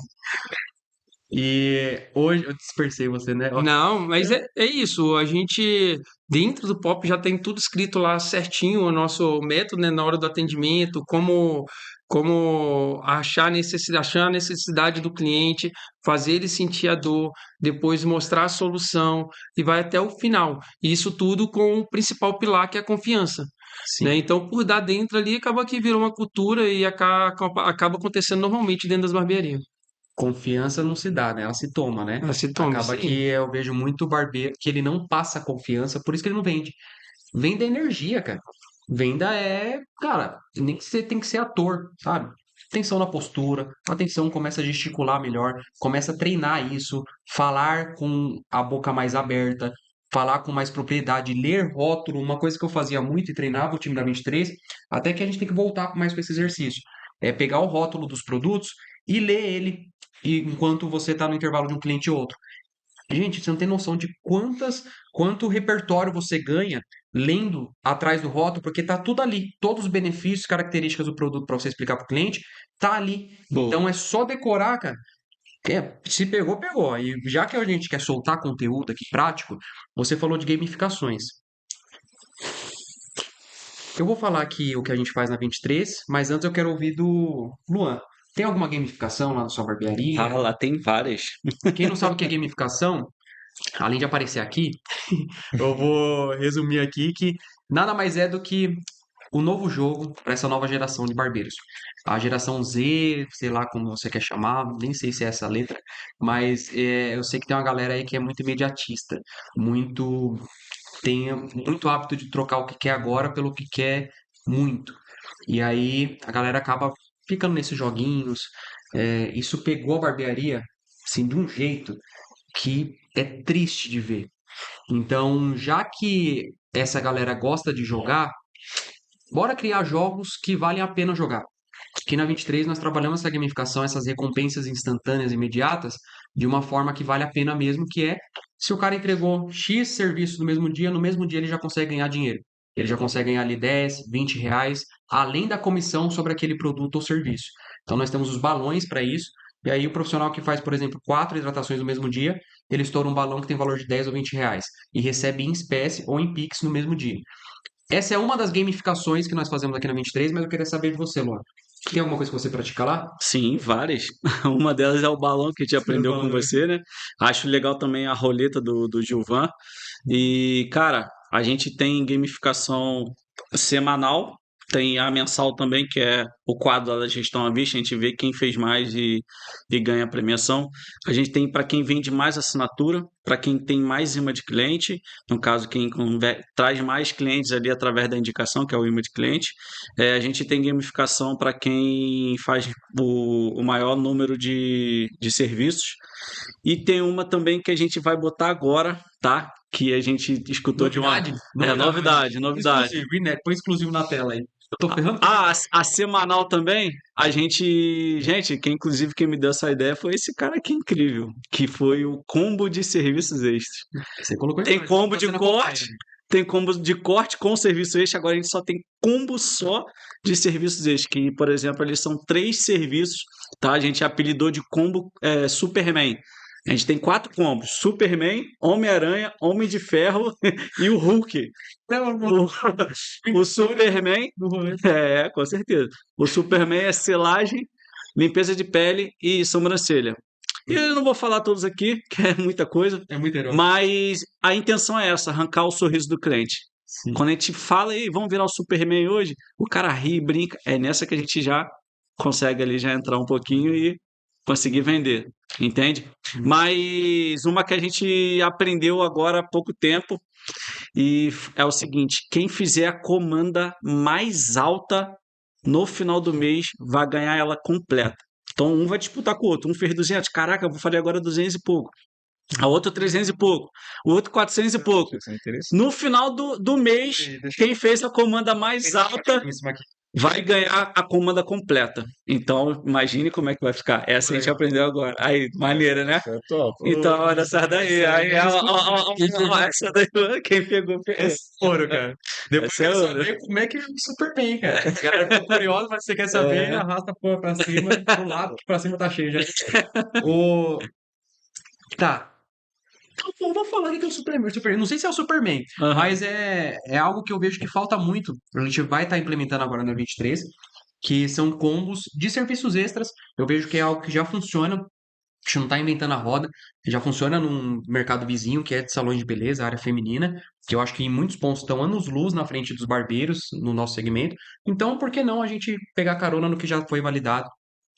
Speaker 3: E hoje eu dispersei você, né?
Speaker 4: Não, mas é isso. A gente, dentro do POP, já tem tudo escrito lá certinho, o nosso método, né, na hora do atendimento, como achar a necessidade do cliente, fazer ele sentir a dor, depois mostrar a solução e vai até o final. E isso tudo com o principal pilar, que é a confiança.
Speaker 3: Sim.
Speaker 4: Né? Então, por dar dentro ali, acaba que virou uma cultura e acaba acontecendo normalmente dentro das barbearias.
Speaker 3: Confiança não se dá, né? Ela se toma, né?
Speaker 4: Ah, se toma,
Speaker 3: Acaba
Speaker 4: sim.
Speaker 3: que eu vejo muito barbeiro que ele não passa confiança, por isso que ele não vende. Venda é energia, cara. Venda é, cara, nem que você tem que ser ator, sabe? Atenção na postura, atenção, começa a gesticular melhor, começa a treinar isso, falar com a boca mais aberta, falar com mais propriedade, ler rótulo, uma coisa que eu fazia muito e treinava o time da 23, até que a gente tem que voltar mais para esse exercício. É pegar o rótulo dos produtos e ler ele enquanto você está no intervalo de um cliente e outro. Gente, você não tem noção de quanto repertório você ganha lendo atrás do rótulo, porque tá tudo ali. Todos os benefícios, características do produto para você explicar para o cliente, tá ali.
Speaker 2: Boa.
Speaker 3: Então é só decorar, cara. Se pegou, pegou. E já que a gente quer soltar conteúdo aqui prático, você falou de gamificações. Eu vou falar aqui o que a gente faz na 23, mas antes eu quero ouvir do Luan. Tem alguma gamificação lá na sua barbearia?
Speaker 2: Ah, lá tem várias.
Speaker 3: Quem não sabe o que é gamificação, além de aparecer aqui, eu vou resumir aqui que nada mais é do que o novo jogo para essa nova geração de barbeiros. A geração Z, sei lá como você quer chamar, nem sei se é essa letra, mas eu sei que tem uma galera aí que é muito imediatista, tem muito hábito de trocar o que quer agora pelo que quer muito. E aí a galera acaba ficando nesses joguinhos. Isso pegou a barbearia assim, de um jeito que é triste de ver. Então, já que essa galera gosta de jogar, bora criar jogos que valem a pena jogar. Aqui na 23 nós trabalhamos essa gamificação, essas recompensas instantâneas e imediatas, de uma forma que vale a pena mesmo, que é se o cara entregou X serviço no mesmo dia ele já consegue ganhar dinheiro. Ele já consegue ganhar ali 10, 20 reais, além da comissão sobre aquele produto ou serviço. Então nós temos os balões para isso, e aí o profissional que faz, por exemplo, 4 hidratações no mesmo dia, ele estoura um balão que tem valor de 10 ou 20 reais, e recebe em espécie ou em Pix no mesmo dia. Essa é uma das gamificações que nós fazemos aqui na 23, mas eu queria saber de você, Luan. Tem alguma coisa que você pratica lá?
Speaker 2: Sim, várias. Uma delas é o balão que a gente aprendeu com você, né? Acho legal também a roleta do Gilvan. E, cara, a gente tem gamificação semanal, tem a mensal também, que é o quadro lá da gestão à vista, a gente vê quem fez mais e ganha a premiação. A gente tem para quem vende mais assinatura, para quem tem mais imã de cliente, no caso, quem traz mais clientes ali através da indicação, que é o imã de cliente. A gente tem gamificação para quem faz o maior número de serviços. E tem uma também que a gente vai botar agora, tá? Que a gente escutou de uma. Novidade.
Speaker 3: Exclusivo, inédito. Põe exclusivo na tela aí. Eu tô ferrando.
Speaker 2: A semanal também, a gente. Gente, quem me deu essa ideia foi esse cara aqui incrível, que foi o combo de serviços extras.
Speaker 3: Você colocou
Speaker 2: Tem combo de corte. Tem combo de corte com serviço extra, agora a gente só tem combo só de serviços extras, que, por exemplo, eles são 3 serviços, tá? A gente apelidou de combo Superman. A gente tem 4 combos: Superman, Homem-Aranha, Homem de Ferro e o Hulk. O Superman, com certeza. O Superman é selagem, limpeza de pele e sobrancelha. E eu não vou falar todos aqui, que é muita coisa.
Speaker 3: É muito herói.
Speaker 2: Mas a intenção é essa, arrancar o sorriso do cliente.
Speaker 3: Sim.
Speaker 2: Quando a gente fala, ei, vamos virar o Superman hoje, o cara ri, brinca. É nessa que a gente já consegue ali já entrar um pouquinho e conseguir vender, entende? Mas uma que a gente aprendeu agora há pouco tempo e é o seguinte: quem fizer a comanda mais alta no final do mês vai ganhar ela completa. Então um vai disputar com o outro. Um fez 200, caraca, eu vou fazer agora 200 e pouco. A outra 300 e pouco. O outro 400 e pouco. No final do mês, quem fez a comanda mais alta vai ganhar a comanda completa. Então, imagine como é que vai ficar. Essa a gente aprendeu agora. Aí, maneira, né? Então, olha essa daí. Aí, essa daí, quem pegou.
Speaker 3: Ouro, cara. Depois
Speaker 2: Essa é
Speaker 3: quer
Speaker 2: ouro.
Speaker 3: saber como é que é o Superman, cara. A galera ficou curiosa, mas você quer saber, arrasta a porra pra cima, pro lado, que pra cima tá cheio já. Tá. Então, eu vou falar aqui que é o Superman. Não sei se é o Superman,
Speaker 2: Aham.
Speaker 3: mas é algo que eu vejo que falta muito. A gente vai estar implementando agora na 23, que são combos de serviços extras. Eu vejo que é algo que já funciona. A gente não está inventando a roda, já funciona num mercado vizinho que é de salões de beleza, área feminina, que eu acho que em muitos pontos estão anos-luz na frente dos barbeiros no nosso segmento. Então, por que não a gente pegar carona no que já foi validado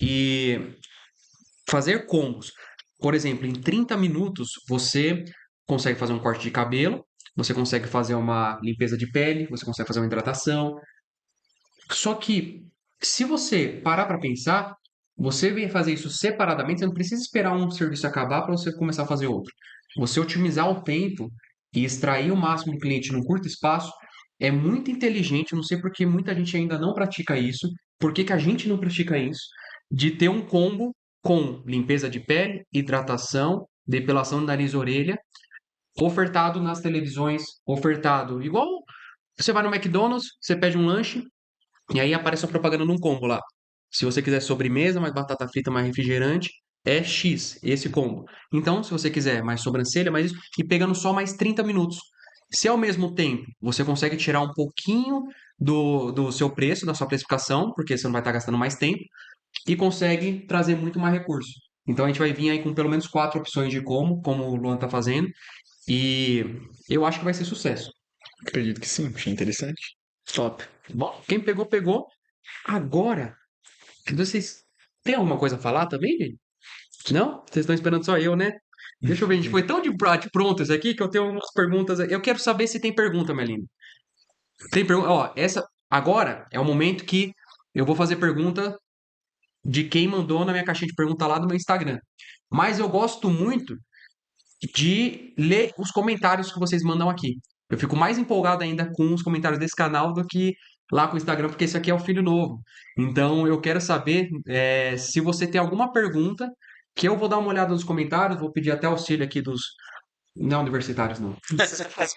Speaker 3: e fazer combos? Por exemplo, em 30 minutos você consegue fazer um corte de cabelo, você consegue fazer uma limpeza de pele, você consegue fazer uma hidratação. Só que, se você parar para pensar, você vem fazer isso separadamente, você não precisa esperar um serviço acabar para você começar a fazer outro. Você otimizar o tempo e extrair o máximo do cliente num curto espaço é muito inteligente. Eu não sei por que muita gente ainda não pratica isso. Por que que a gente não pratica isso? De ter um combo com limpeza de pele, hidratação, depilação de nariz e orelha, ofertado nas televisões, ofertado igual você vai no McDonald's, você pede um lanche, e aí aparece a propaganda num combo lá. Se você quiser sobremesa, mais batata frita, mais refrigerante, é X, esse combo. Então, se você quiser mais sobrancelha, mais isso, e pegando só mais 30 minutos. Se ao mesmo tempo você consegue tirar um pouquinho do seu preço, da sua precificação, porque você não vai estar gastando mais tempo, e consegue trazer muito mais recurso. Então a gente vai vir aí com pelo menos 4 opções de como o Luan está fazendo, e eu acho que vai ser sucesso.
Speaker 1: Acredito que sim, achei interessante.
Speaker 2: Top.
Speaker 3: Bom, quem pegou, pegou. Agora, vocês têm alguma coisa a falar também, gente? Não? Vocês estão esperando só eu, né? Deixa eu ver, a gente foi tão de pronto isso aqui que eu tenho umas perguntas. Eu quero saber se tem pergunta, Melina. Tem pergunta? Ó, essa agora é o momento que eu vou fazer pergunta de quem mandou na minha caixinha de pergunta lá no meu Instagram. Mas eu gosto muito de ler os comentários que vocês mandam aqui. Eu fico mais empolgado ainda com os comentários desse canal do que lá com o Instagram, porque esse aqui é o filho novo. Então eu quero saber se você tem alguma pergunta, que eu vou dar uma olhada nos comentários, vou pedir até auxílio aqui dos não universitários, não.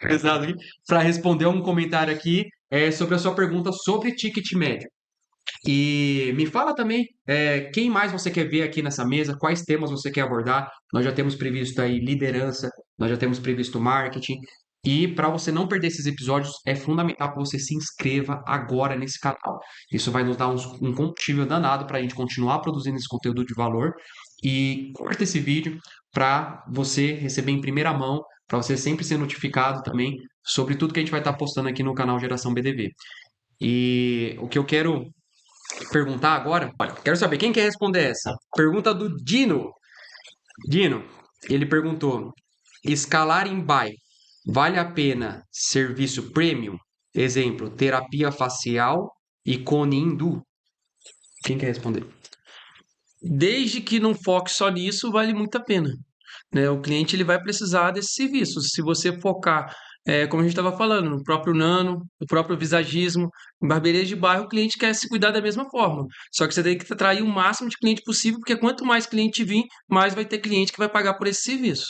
Speaker 3: Pesado aqui, para responder um comentário aqui sobre a sua pergunta sobre ticket médio. E me fala também quem mais você quer ver aqui nessa mesa, quais temas você quer abordar. Nós já temos previsto aí liderança, nós já temos previsto marketing. E para você não perder esses episódios, é fundamental que você se inscreva agora nesse canal. Isso vai nos dar um combustível danado para a gente continuar produzindo esse conteúdo de valor. E curta esse vídeo para você receber em primeira mão, para você sempre ser notificado também sobre tudo que a gente vai estar postando aqui no canal Geração BDV. E o que eu quero perguntar agora. Olha, quero saber quem quer responder essa. Pergunta do Dino. Dino, ele perguntou: escalar em buy vale a pena serviço premium? Exemplo, terapia facial e cone hindu. Quem quer responder?
Speaker 4: Desde que não foque só nisso, vale muito a pena, né? O cliente ele vai precisar desses serviços. Se você focar, como a gente estava falando, no próprio nano, no próprio visagismo, em barbearias de bairro, o cliente quer se cuidar da mesma forma. Só que você tem que atrair o máximo de cliente possível, porque quanto mais cliente vir, mais vai ter cliente que vai pagar por esse serviço.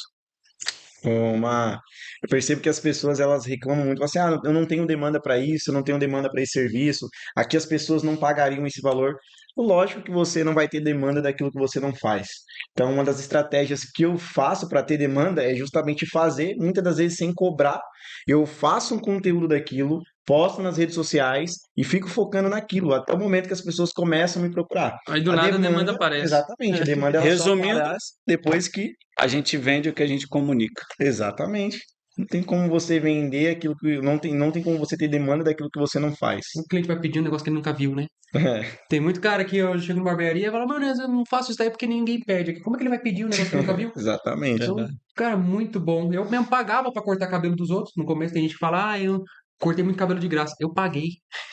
Speaker 1: Uma... Eu percebo que as pessoas elas reclamam muito, assim, ah, eu não tenho demanda para isso, eu não tenho demanda para esse serviço, aqui as pessoas não pagariam esse valor. Lógico que você não vai ter demanda daquilo que você não faz. Então, uma das estratégias que eu faço para ter demanda é justamente fazer, muitas das vezes sem cobrar. Eu faço um conteúdo daquilo, posto nas redes sociais e fico focando naquilo, até o momento que as pessoas começam a me procurar.
Speaker 4: Aí do
Speaker 1: A
Speaker 4: nada a demanda
Speaker 1: demanda,
Speaker 4: aparece.
Speaker 1: exatamente, a demanda ela só
Speaker 2: Resumindo,
Speaker 1: aparece depois que
Speaker 2: a gente vende o que a gente comunica.
Speaker 1: exatamente. Não tem como você vender aquilo que. Não tem como você ter demanda daquilo que você não faz.
Speaker 3: O cliente vai pedir um negócio que ele nunca viu, né?
Speaker 1: É,
Speaker 3: Tem muito cara que eu chego na barbearia e fala, mano, eu não faço isso daí porque ninguém pede aqui. Como é que ele vai pedir um negócio que ele nunca viu?
Speaker 1: exatamente.
Speaker 3: Então, cara, muito bom. Eu mesmo pagava pra cortar cabelo dos outros. No começo tem gente que fala, eu cortei muito cabelo de graça. Eu paguei.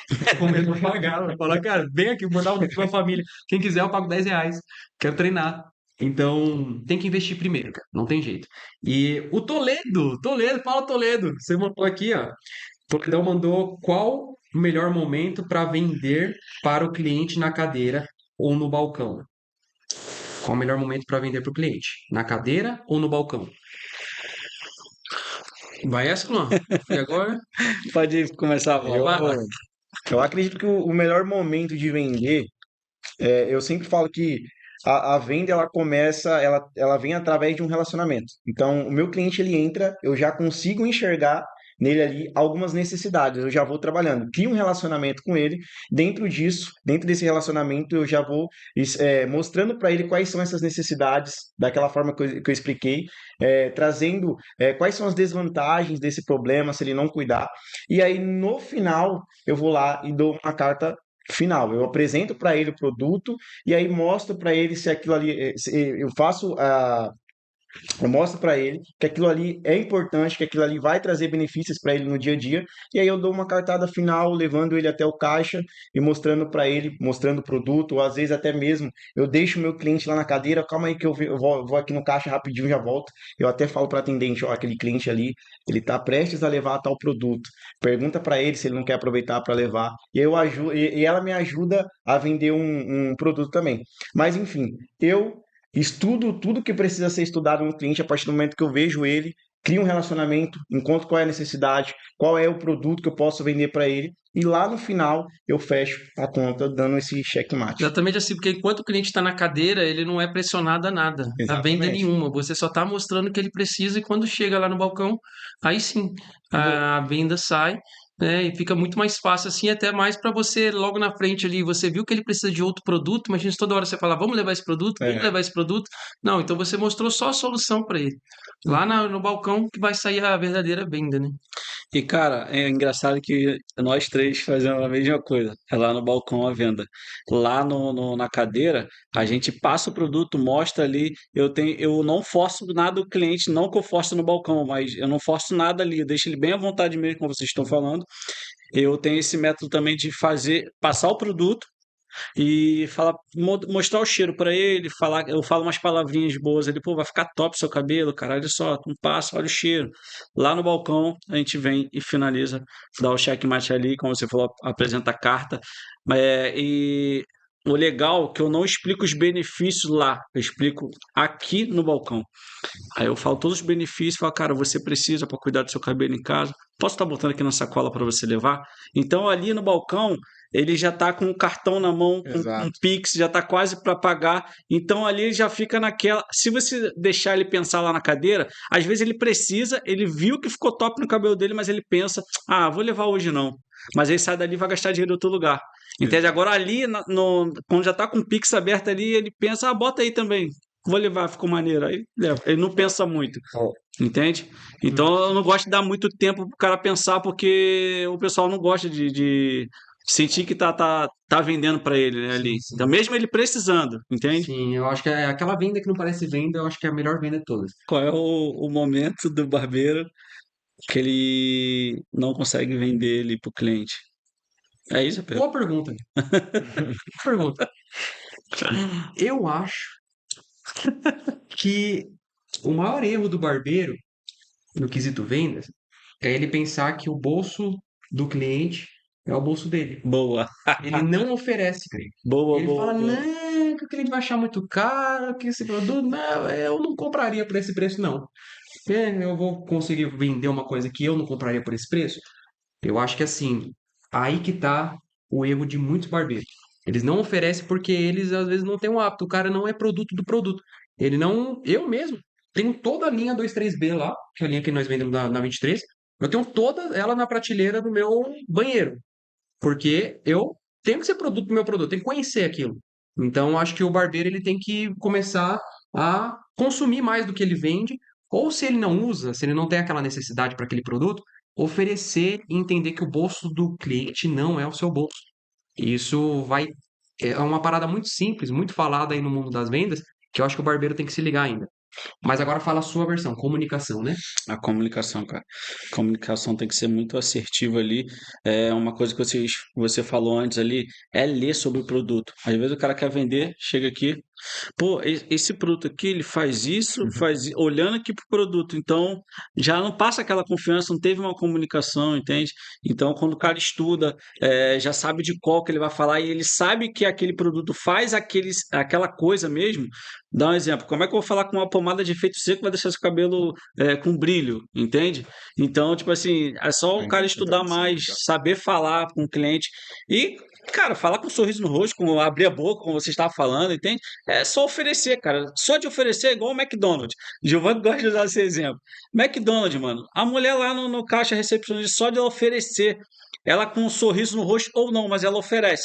Speaker 3: No começo eu pagava. Eu falava, cara, vem aqui, vou mandar um pra minha família. Quem quiser, eu pago R$ 10. Quero treinar. Então, tem que investir primeiro, cara. Não tem jeito. E o Toledo, fala Toledo. Você mandou aqui, ó. Toledão mandou qual o melhor momento para vender para o cliente na cadeira ou no balcão? Qual o melhor momento para vender para o cliente? Na cadeira ou no balcão?
Speaker 4: Vai essa, Luan. E agora?
Speaker 2: Pode começar a falar.
Speaker 4: Vai.
Speaker 1: Eu acredito que o melhor momento de vender, eu sempre falo que a venda ela começa, ela vem através de um relacionamento. Então, o meu cliente ele entra, eu já consigo enxergar nele ali algumas necessidades, eu já vou trabalhando, crio um relacionamento com ele, dentro disso, dentro desse relacionamento, eu já vou mostrando para ele quais são essas necessidades, daquela forma que eu expliquei, trazendo quais são as desvantagens desse problema se ele não cuidar, e aí no final eu vou lá e dou uma carta final. Eu apresento para ele o produto e aí mostro para ele se aquilo ali, eu faço eu mostro para ele que aquilo ali é importante, que aquilo ali vai trazer benefícios para ele no dia a dia, e aí eu dou uma cartada final, levando ele até o caixa e mostrando para ele, mostrando o produto, ou às vezes até mesmo eu deixo o meu cliente lá na cadeira, calma aí que eu vou aqui no caixa rapidinho, já volto. Eu até falo para atendente, ó, aquele cliente ali, ele está prestes a levar tal produto. Pergunta para ele se ele não quer aproveitar para levar. E eu ajudo, e ela me ajuda a vender um produto também. Mas enfim, eu estudo tudo que precisa ser estudado no cliente a partir do momento que eu vejo ele, crio um relacionamento, encontro qual é a necessidade, qual é o produto que eu posso vender para ele, e lá no final eu fecho a conta dando esse checkmate.
Speaker 4: Exatamente assim, porque enquanto o cliente está na cadeira, ele não é pressionado a nada, a venda
Speaker 1: Exatamente.
Speaker 4: nenhuma. Você só está mostrando o que ele precisa e quando chega lá no balcão, aí sim a venda sai, né? E fica muito mais fácil assim, até mais para você logo na frente ali. Você viu que ele precisa de outro produto, imagina se toda hora você fala, vamos levar esse produto, vamos
Speaker 1: É,
Speaker 4: levar esse produto. Não, então você mostrou só a solução para ele. Lá no balcão que vai sair a verdadeira venda, né?
Speaker 2: E, cara, é engraçado que nós três fazemos a mesma coisa. É lá no balcão a venda. Lá na cadeira, a gente passa o produto, mostra ali. Eu não forço nada o cliente, não que eu forço no balcão, mas eu não forço nada ali. Eu deixo ele bem à vontade mesmo, como vocês estão falando. Eu tenho esse método também de passar o produto e mostrar o cheiro pra ele, eu falo umas palavrinhas boas ali, pô, vai ficar top seu cabelo, cara, olha só, não passa, olha o cheiro. Lá no balcão, a gente vem e finaliza, dá o checkmate ali, como você falou, apresenta a carta. E o legal é que eu não explico os benefícios lá, eu explico aqui no balcão. Aí eu falo todos os benefícios, falo, cara, você precisa para cuidar do seu cabelo em casa. Posso estar botando aqui na sacola para você levar? Então ali no balcão, ele já está com o cartão na mão, com um
Speaker 1: exato.
Speaker 2: Pix, já está quase para pagar. Então ali ele já fica naquela. Se você deixar ele pensar lá na cadeira, às vezes ele precisa, ele viu que ficou top no cabelo dele, mas ele pensa, ah, vou levar hoje não. Mas aí sai dali e vai gastar dinheiro em outro lugar. Entende? Agora ali, quando já está com o Pix aberto ali, ele pensa, ah, bota aí também. Vou levar, ficou maneiro. Aí leva. Ele não pensa muito, entende? Então eu não gosto de dar muito tempo pro cara pensar, porque o pessoal não gosta de sentir que tá vendendo para ele, né, ali.
Speaker 3: Sim, sim.
Speaker 2: Então, mesmo ele precisando, entende?
Speaker 3: Sim, eu acho que é aquela venda que não parece venda, eu acho que é a melhor venda de todas.
Speaker 2: Qual é o momento do barbeiro que ele não consegue vender ele pro cliente? É isso, Pedro?
Speaker 3: Boa pergunta. Boa pergunta. Eu acho que o maior erro do barbeiro no quesito vendas é ele pensar que o bolso do cliente é o bolso dele.
Speaker 2: Boa,
Speaker 3: Ele não oferece, cliente.
Speaker 2: boa,
Speaker 3: Ele
Speaker 2: boa,
Speaker 3: fala,
Speaker 2: boa.
Speaker 3: não, que o cliente vai achar muito caro, que esse produto, não, eu não compraria por esse preço, não. Eu vou conseguir vender uma coisa que eu não compraria por esse preço? Eu acho que assim, aí que tá o erro de muitos barbeiros. Eles não oferecem porque eles às vezes não têm o hábito. O cara não é produto do produto. Ele não. Eu mesmo tenho toda a linha 23B lá, que é a linha que nós vendemos na 23. Eu tenho toda ela na prateleira do meu banheiro. Porque eu tenho que ser produto do meu produto, tenho que conhecer aquilo. Então, eu acho que o barbeiro ele tem que começar a consumir mais do que ele vende, ou se ele não usa, se ele não tem aquela necessidade para aquele produto, oferecer e entender que o bolso do cliente não é o seu bolso. Isso vai é uma parada muito simples, muito falada aí no mundo das vendas, que eu acho que o barbeiro tem que se ligar ainda. Mas agora fala a sua versão, comunicação, né?
Speaker 2: A comunicação, cara. A comunicação tem que ser muito assertiva ali. É uma coisa que você falou antes ali, é ler sobre o produto. Às vezes o cara quer vender, chega aqui, pô, esse produto aqui, ele faz isso, olhando aqui pro produto. Então, já não passa aquela confiança, não teve uma comunicação, entende? Então, quando o cara estuda, já sabe de qual que ele vai falar e ele sabe que aquele produto faz aquela coisa mesmo. Dá um exemplo, como é que eu vou falar com uma pomada de efeito seco que vai deixar seu cabelo com brilho, entende? Então, tipo assim, é só o cara estudar mais, saber falar com o cliente e, cara, falar com um sorriso no rosto, com abrir a boca, como você estava falando, entende? É só oferecer, cara. Só de oferecer é igual o McDonald's. Giovanni gosta de usar esse exemplo. McDonald's, mano. A mulher lá no caixa recepcionista, só de ela oferecer, ela com um sorriso no rosto ou não, mas ela oferece.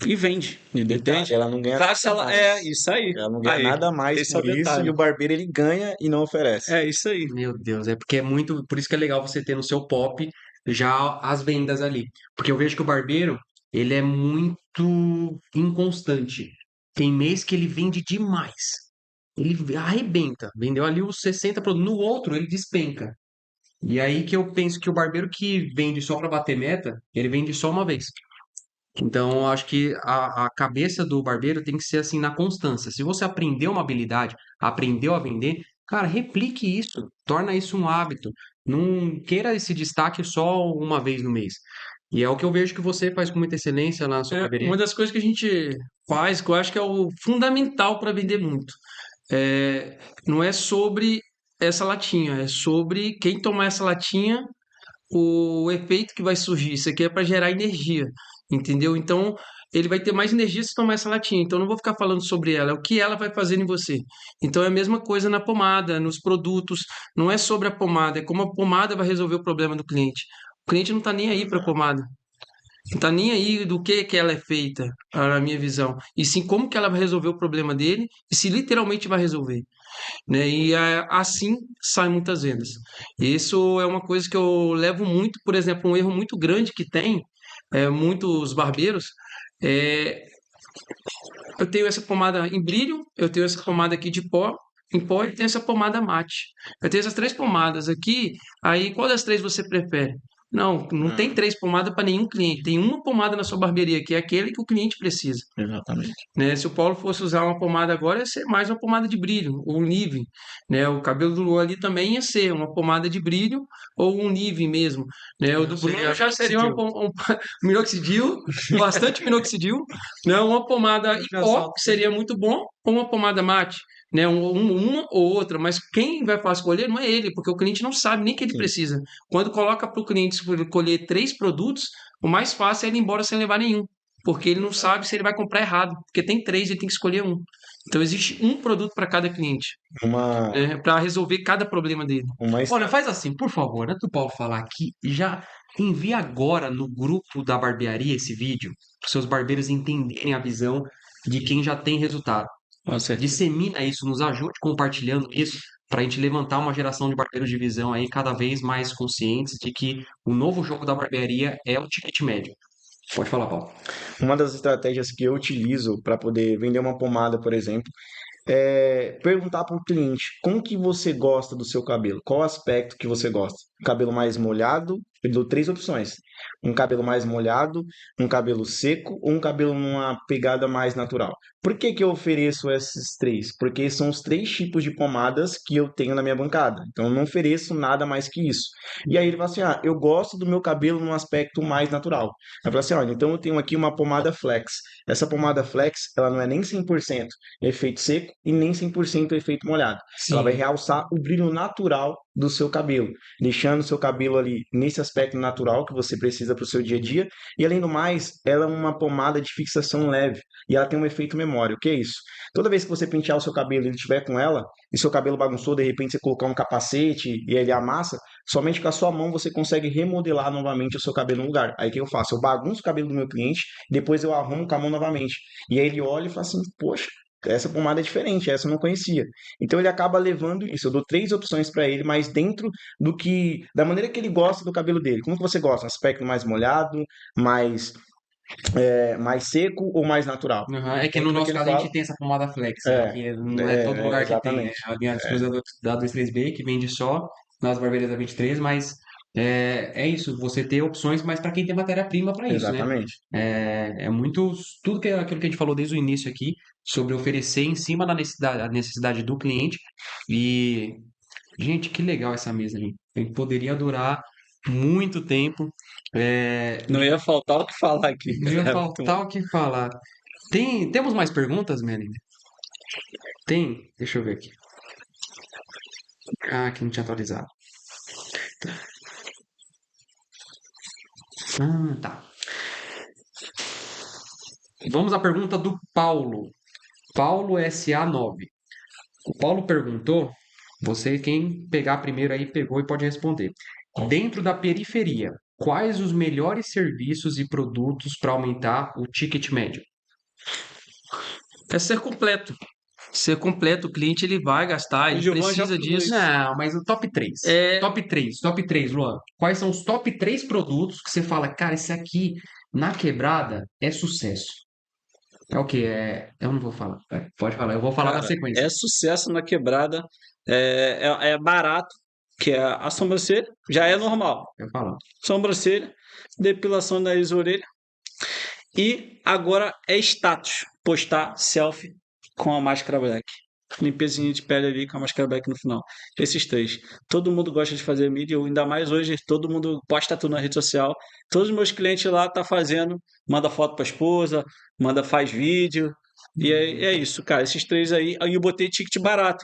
Speaker 2: E vende.
Speaker 1: Detalhe,
Speaker 2: Entende?
Speaker 1: ela não ganha
Speaker 2: Claro, se
Speaker 1: nada
Speaker 2: ela. É,
Speaker 1: mais.
Speaker 2: isso aí.
Speaker 1: Ela não ganha
Speaker 2: Aí.
Speaker 1: nada mais
Speaker 2: Esse é o
Speaker 1: por isso e
Speaker 2: detalhe.
Speaker 1: o barbeiro ele ganha e não oferece.
Speaker 2: É isso aí.
Speaker 3: Meu Deus, é porque é muito. Por isso que é legal você ter no seu pop já as vendas ali. Porque eu vejo que o barbeiro, ele é muito inconstante. Tem mês que ele vende demais. Ele arrebenta. Vendeu ali os 60 produtos. No outro, ele despenca. E aí que eu penso que o barbeiro que vende só para bater meta, ele vende só uma vez. Então, eu acho que a cabeça do barbeiro tem que ser assim na constância. Se você aprendeu uma habilidade, aprendeu a vender, cara, replique isso, torna isso um hábito. Não queira esse destaque só uma vez no mês. E é o que eu vejo que você faz com muita excelência lá na sua barbearia.
Speaker 4: Uma das coisas que a gente faz, que eu acho que é o fundamental para vender muito, não é sobre essa latinha, é sobre quem tomar essa latinha, o efeito que vai surgir. Isso aqui é para gerar energia, entendeu? Então, ele vai ter mais energia se tomar essa latinha. Então, eu não vou ficar falando sobre ela, é o que ela vai fazer em você. Então, é a mesma coisa na pomada, nos produtos. Não é sobre a pomada, é como a pomada vai resolver o problema do cliente. O cliente não está nem aí para a pomada. Não tá nem aí do que ela é feita, na minha visão. E sim como que ela vai resolver o problema dele e se literalmente vai resolver, né? E assim saem muitas vendas. Isso é uma coisa que eu levo muito, por exemplo, um erro muito grande que tem muitos barbeiros. é, eu tenho essa pomada em brilho, eu tenho essa pomada aqui de pó, em pó e tenho essa pomada mate. Eu tenho essas três pomadas aqui, aí qual das três você prefere? Não, não tem três pomadas para nenhum cliente. Tem uma pomada na sua barbearia, que é aquele que o cliente precisa,
Speaker 1: Exatamente.
Speaker 4: né? Se o Paulo fosse usar uma pomada agora, ia ser mais uma pomada de brilho, ou um Nive, né? O cabelo do Lu ali também ia ser uma pomada de brilho ou um Nive mesmo, né? O do Bruno já seria minoxidil, bastante minoxidil, né? Uma pomada em pó, que seria muito bom, ou uma pomada mate, né? Uma ou outra, mas quem vai fazer escolher não é ele, porque o cliente não sabe nem que ele
Speaker 1: Sim.
Speaker 4: precisa. Quando coloca para o cliente escolher três produtos, o mais fácil é ele ir embora sem levar nenhum, porque ele não sabe se ele vai comprar errado, porque tem três, ele tem que escolher um. Então existe um produto para cada cliente,
Speaker 1: Uma,
Speaker 4: né, para resolver cada problema dele.
Speaker 1: uma, es-
Speaker 3: Olha, faz assim, por favor, antes do Paulo falar aqui, já envia agora no grupo da barbearia esse vídeo, para os seus barbeiros entenderem a visão de quem já tem resultado.
Speaker 2: Com certeza.
Speaker 3: Dissemina isso, nos ajude compartilhando isso, para a gente levantar uma geração de barbeiros de visão aí cada vez mais conscientes de que o novo jogo da barbearia é o ticket médio. Pode falar, Paulo.
Speaker 1: uma das estratégias que eu utilizo para poder vender uma pomada, por exemplo, perguntar para o cliente como que você gosta do seu cabelo, qual aspecto que você gosta. Um cabelo mais molhado, eu dou três opções. Um cabelo mais molhado, um cabelo seco ou um cabelo numa pegada mais natural. Por que que eu ofereço esses três? Porque são os três tipos de pomadas que eu tenho na minha bancada. Então eu não ofereço nada mais que isso. E aí ele fala assim: ah, eu gosto do meu cabelo num aspecto mais natural. Eu falo assim: olha, então eu tenho aqui uma pomada flex. Essa pomada flex, ela não é nem 100% efeito seco e nem 100% efeito molhado. Ela vai
Speaker 4: Sim.
Speaker 1: realçar o brilho natural do seu cabelo, deixando o seu cabelo ali nesse aspecto natural que você precisa para o seu dia a dia. E além do mais, ela é uma pomada de fixação leve e ela tem um efeito memória. O que é isso? Toda vez que você pentear o seu cabelo e ele estiver com ela, e seu cabelo bagunçou, de repente você colocar um capacete e ele amassa, somente com a sua mão você consegue remodelar novamente o seu cabelo no lugar. Aí o que eu faço? Eu bagunço o cabelo do meu cliente, depois eu arrumo com a mão novamente. E aí ele olha e fala assim: poxa, essa pomada é diferente, essa eu não conhecia. Então ele acaba levando isso. Eu dou três opções para ele, mas dentro da maneira que ele gosta do cabelo dele. Como que você gosta? Um aspecto mais molhado, mais mais seco ou mais natural?
Speaker 3: Uhum. É que no
Speaker 1: Dentro
Speaker 3: nosso
Speaker 1: daquele
Speaker 3: caso a
Speaker 1: fala,
Speaker 3: gente tem essa pomada flex, né?
Speaker 1: é,
Speaker 3: Que não é todo lugar que tem. É
Speaker 1: exatamente.
Speaker 3: a linha exclusiva da 23B, que vende só nas barbearias da 23, mas é isso, você ter opções, mas para quem tem matéria-prima para isso, né?
Speaker 1: Exatamente.
Speaker 3: É muito tudo aquilo que a gente falou desde o início aqui, sobre oferecer em cima da necessidade, a necessidade do cliente. E, gente, que legal essa mesa, gente. A gente poderia durar muito tempo.
Speaker 2: Não ia faltar o que falar aqui,
Speaker 3: Não ia
Speaker 2: cara. É muito bom.
Speaker 3: faltar o que falar. Temos mais perguntas, Melanie? Tem? Deixa eu ver aqui. Ah, que não tinha atualizado. Tá. Vamos à pergunta do Paulo. Paulo SA9. O Paulo perguntou, você quem pegar primeiro aí pegou e pode responder. Dentro da periferia, quais os melhores serviços e produtos para aumentar o ticket médio?
Speaker 4: É ser completo. Ser completo, o cliente ele vai gastar,
Speaker 2: O
Speaker 4: ele
Speaker 2: Gilvan já
Speaker 4: precisa
Speaker 2: falou
Speaker 4: disso.
Speaker 2: isso.
Speaker 3: Não, mas o top 3.
Speaker 4: É,
Speaker 3: Top 3, Luan. Quais são os top 3 produtos que você fala, cara, esse aqui na quebrada é sucesso? É o quê? Eu não vou falar. Pode falar, eu vou falar na
Speaker 2: Cara,
Speaker 3: sequência.
Speaker 2: é sucesso na quebrada, é barato, que é a sobrancelha, já é normal.
Speaker 3: Eu falo.
Speaker 2: Sobrancelha, depilação da nariz e orelha. E agora é status, postar selfie com a máscara black. Limpezinha de pele ali com a máscara black no final. Esses três. Todo mundo gosta de fazer mídia, ainda mais hoje, todo mundo posta tudo na rede social. Todos os meus clientes lá tá fazendo, manda foto pra esposa, faz vídeo. E é isso, cara. Esses três aí eu botei ticket barato,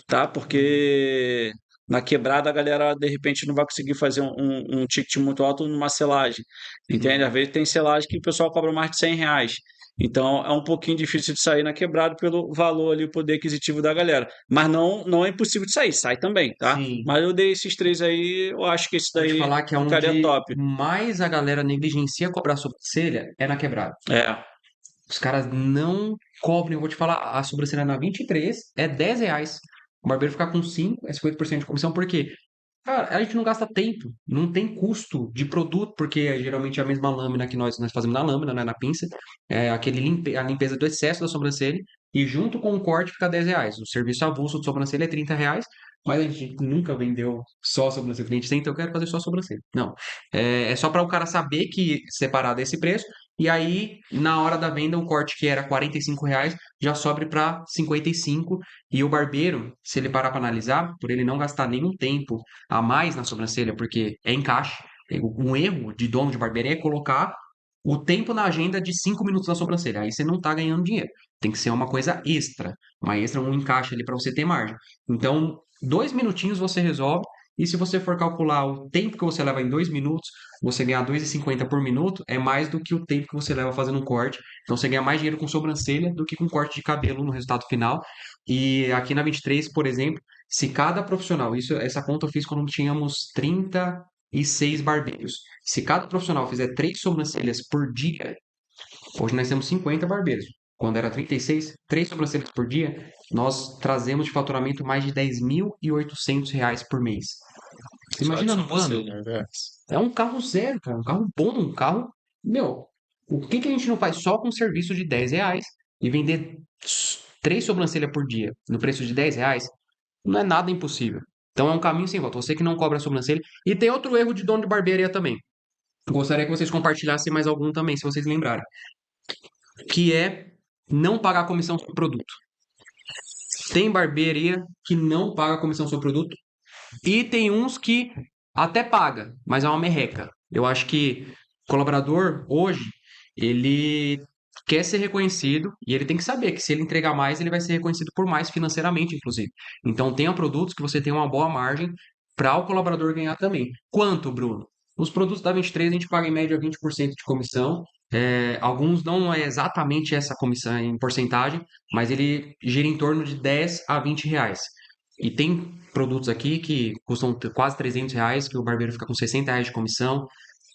Speaker 2: tá? Porque na quebrada a galera de repente não vai conseguir fazer um ticket muito alto numa selagem, entende? Às vezes tem selagem que o pessoal cobra mais de R$ 100. Então é um pouquinho difícil de sair na quebrada pelo valor ali, o poder aquisitivo da galera. Mas não é impossível de sair, sai também, tá?
Speaker 3: Sim.
Speaker 2: Mas eu dei esses três aí, eu acho que esse
Speaker 3: Vou te
Speaker 2: daí
Speaker 3: falar que é
Speaker 2: ficaria
Speaker 3: onde
Speaker 2: top.
Speaker 3: mais a galera negligencia cobrar sobrancelha é na quebrada.
Speaker 2: É,
Speaker 3: Os caras não cobrem, eu vou te falar, a sobrancelha na 23 é R$ 10. O barbeiro ficar com 5 é 50% de comissão, por quê? Cara, a gente não gasta tempo, não tem custo de produto, porque geralmente é a mesma lâmina que nós fazemos na lâmina, né, na pinça, a limpeza do excesso da sobrancelha, e junto com o corte fica R$ 10. O serviço avulso de sobrancelha é R$ 30, mas a gente nunca vendeu só sobrancelha. O cliente tem, então eu quero fazer só sobrancelha. Não, é só para o cara saber que separado esse preço, e aí na hora da venda o corte que era R$ 45 já sobe para 55. E o barbeiro, se ele parar para analisar, por ele não gastar nenhum tempo a mais na sobrancelha, porque é encaixe. Um erro de dono de barbearia é colocar o tempo na agenda de 5 minutos na sobrancelha. Aí você não está ganhando dinheiro. Tem que ser uma coisa extra. Uma extra, um encaixe ali para você ter margem. Então, 2 minutinhos você resolve. E se você for calcular o tempo que você leva em 2 minutos, você ganhar R$ 2,50 por minuto é mais do que o tempo que você leva fazendo um corte. Então você ganha mais dinheiro com sobrancelha do que com corte de cabelo no resultado final. E aqui na 23, por exemplo, se cada profissional, essa conta eu fiz quando tínhamos 36 barbeiros. Se cada profissional fizer 3 sobrancelhas por dia, hoje nós temos 50 barbeiros. Quando era 36, 3 sobrancelhas por dia, nós trazemos de faturamento mais de R$ 10.800 por mês. Você
Speaker 2: só de
Speaker 3: imagina no ano?
Speaker 2: sobrancelha, né?
Speaker 3: É um carro zero, cara. Um carro bom, um carro. Meu, o que que a gente não faz só com um serviço de R$ 10 e vender 3 sobrancelhas por dia no preço de R$ 10? Não é nada impossível. Então é um caminho sem volta. Você que não cobra a sobrancelha. E tem outro erro de dono de barbearia também. Gostaria que vocês compartilhassem mais algum também, se vocês lembrarem. Que é não pagar comissão sobre o produto. Tem barbearia que não paga comissão sobre o produto. E tem uns que até paga, mas é uma merreca. Eu acho que o colaborador, hoje, ele quer ser reconhecido e ele tem que saber que se ele entregar mais, ele vai ser reconhecido por mais financeiramente, inclusive. Então, tenha produtos que você tenha uma boa margem para o colaborador ganhar também. Quanto, Bruno? Os produtos da 23 a gente paga em média 20% de comissão. Alguns não é exatamente essa comissão em porcentagem, mas ele gira em torno de 10 a R$ 20. E tem produtos aqui que custam quase R$ 300, que o barbeiro fica com R$ 60 de comissão.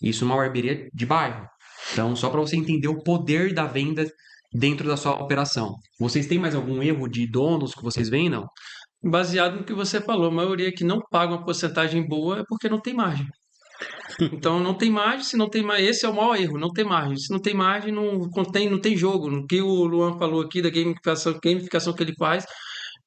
Speaker 3: Isso numa barbearia de bairro. Então, só para você entender o poder da venda dentro da sua operação. Vocês têm mais algum erro de donos que vocês veem, não?
Speaker 4: baseado no que você falou, a maioria que não paga uma porcentagem boa é porque não tem margem. Então não tem margem, se não tem margem, esse é o maior erro, não tem margem. Se não tem margem, não tem jogo. No que o Luan falou aqui da gamificação que ele faz,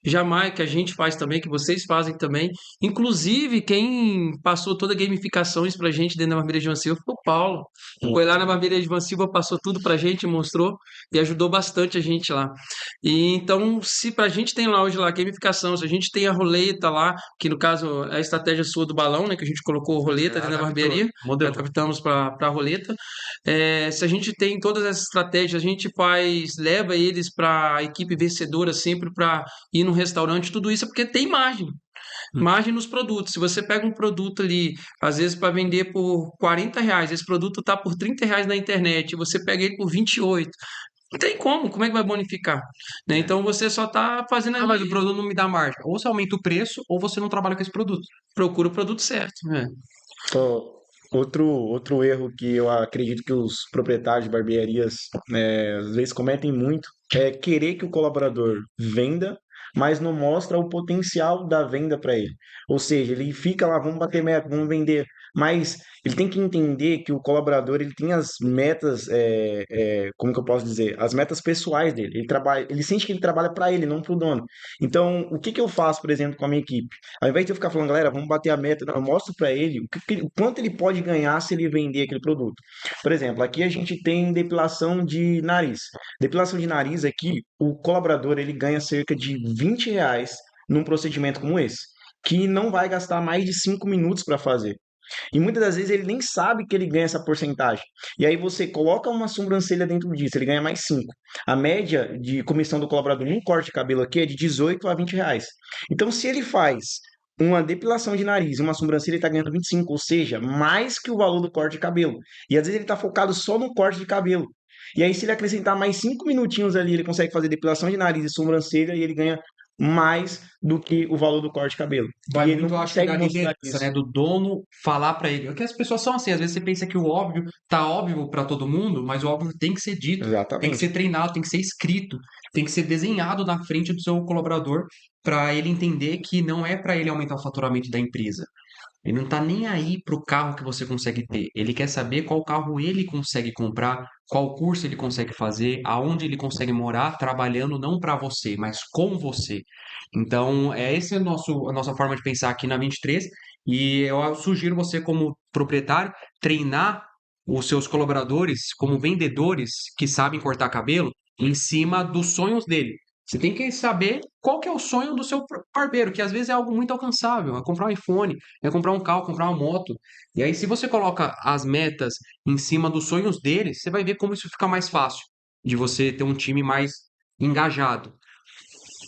Speaker 4: jamais, que a gente faz também, que vocês fazem também. Inclusive, quem passou toda a gamificação isso pra gente dentro da Barbearia de Van Silva foi o Paulo. Foi lá na Barbearia de Van Silva, passou tudo pra gente, mostrou e ajudou bastante a gente lá. E então, se pra gente tem lá hoje lá a gamificação, se a gente tem a roleta lá, que no caso é a estratégia sua do balão, né, que a gente colocou roleta dentro da barbearia, adaptamos para roleta. Se a gente tem todas essas estratégias, a gente leva eles para a equipe vencedora sempre para ir no restaurante, tudo isso é porque tem margem. Margem nos produtos. Se você pega um produto ali, às vezes para vender por R$ 40, esse produto está por R$ 30 na internet, e você pega ele por 28. Não tem como é que vai bonificar? Né? Então você só está fazendo
Speaker 3: Ah, mas o
Speaker 4: ali,
Speaker 3: produto não me dá margem. Ou você aumenta o preço, ou você não trabalha com esse produto.
Speaker 4: procura o produto certo. Né?
Speaker 1: Ó, outro erro que eu acredito que os proprietários de barbearias às vezes cometem muito é querer que o colaborador venda, mas não mostra o potencial da venda para ele. Ou seja, ele fica lá, vamos bater meta, vamos vender, mas ele tem que entender que o colaborador ele tem as metas, como que eu posso dizer, as metas pessoais dele. Ele trabalha, ele sente que ele trabalha para ele, não para o dono. Então, o que que eu faço, por exemplo, com a minha equipe? Ao invés de eu ficar falando, galera, vamos bater a meta, não, eu mostro para ele o quanto ele pode ganhar se ele vender aquele produto. Por exemplo, aqui a gente tem depilação de nariz. Depilação de nariz aqui, o colaborador ele ganha cerca de R$ 20 num procedimento como esse, que não vai gastar mais de 5 minutos para fazer. E muitas das vezes ele nem sabe que ele ganha essa porcentagem. E aí você coloca uma sobrancelha dentro disso, ele ganha mais 5. A média de comissão do colaborador num corte de cabelo aqui é de R$ 18 a R$ 20. Então, se ele faz uma depilação de nariz e uma sobrancelha, ele está ganhando 25, ou seja, mais que o valor do corte de cabelo. E às vezes ele está focado só no corte de cabelo. E aí, se ele acrescentar mais 5 minutinhos ali, ele consegue fazer depilação de nariz e sobrancelha e ele ganha mais do que o valor do corte de cabelo.
Speaker 3: Vai
Speaker 1: E ele não
Speaker 3: muito, eu acho que
Speaker 1: consegue
Speaker 3: da
Speaker 1: mostrar
Speaker 3: liderança,
Speaker 1: isso.
Speaker 3: né? Do dono falar pra ele. Porque as pessoas são assim, às vezes você pensa que o óbvio tá óbvio pra todo mundo, mas o óbvio tem que ser dito, tem que ser
Speaker 1: Exatamente.
Speaker 3: treinado, tem que ser escrito, tem que ser desenhado na frente do seu colaborador pra ele entender que não é pra ele aumentar o faturamento da empresa. Ele não tá nem aí pro carro que você consegue ter. Ele quer saber qual carro ele consegue comprar, qual curso ele consegue fazer, aonde ele consegue morar, trabalhando não para você, mas com você. Então, esse é a nossa forma de pensar aqui na 23. E eu sugiro você, como proprietário, treinar os seus colaboradores como vendedores que sabem cortar cabelo em cima dos sonhos dele. Você tem que saber qual que é o sonho do seu barbeiro, que às vezes é algo muito alcançável, é comprar um iPhone, é comprar um carro, comprar uma moto. E aí, se você coloca as metas em cima dos sonhos deles, você vai ver como isso fica mais fácil de você ter um time mais engajado.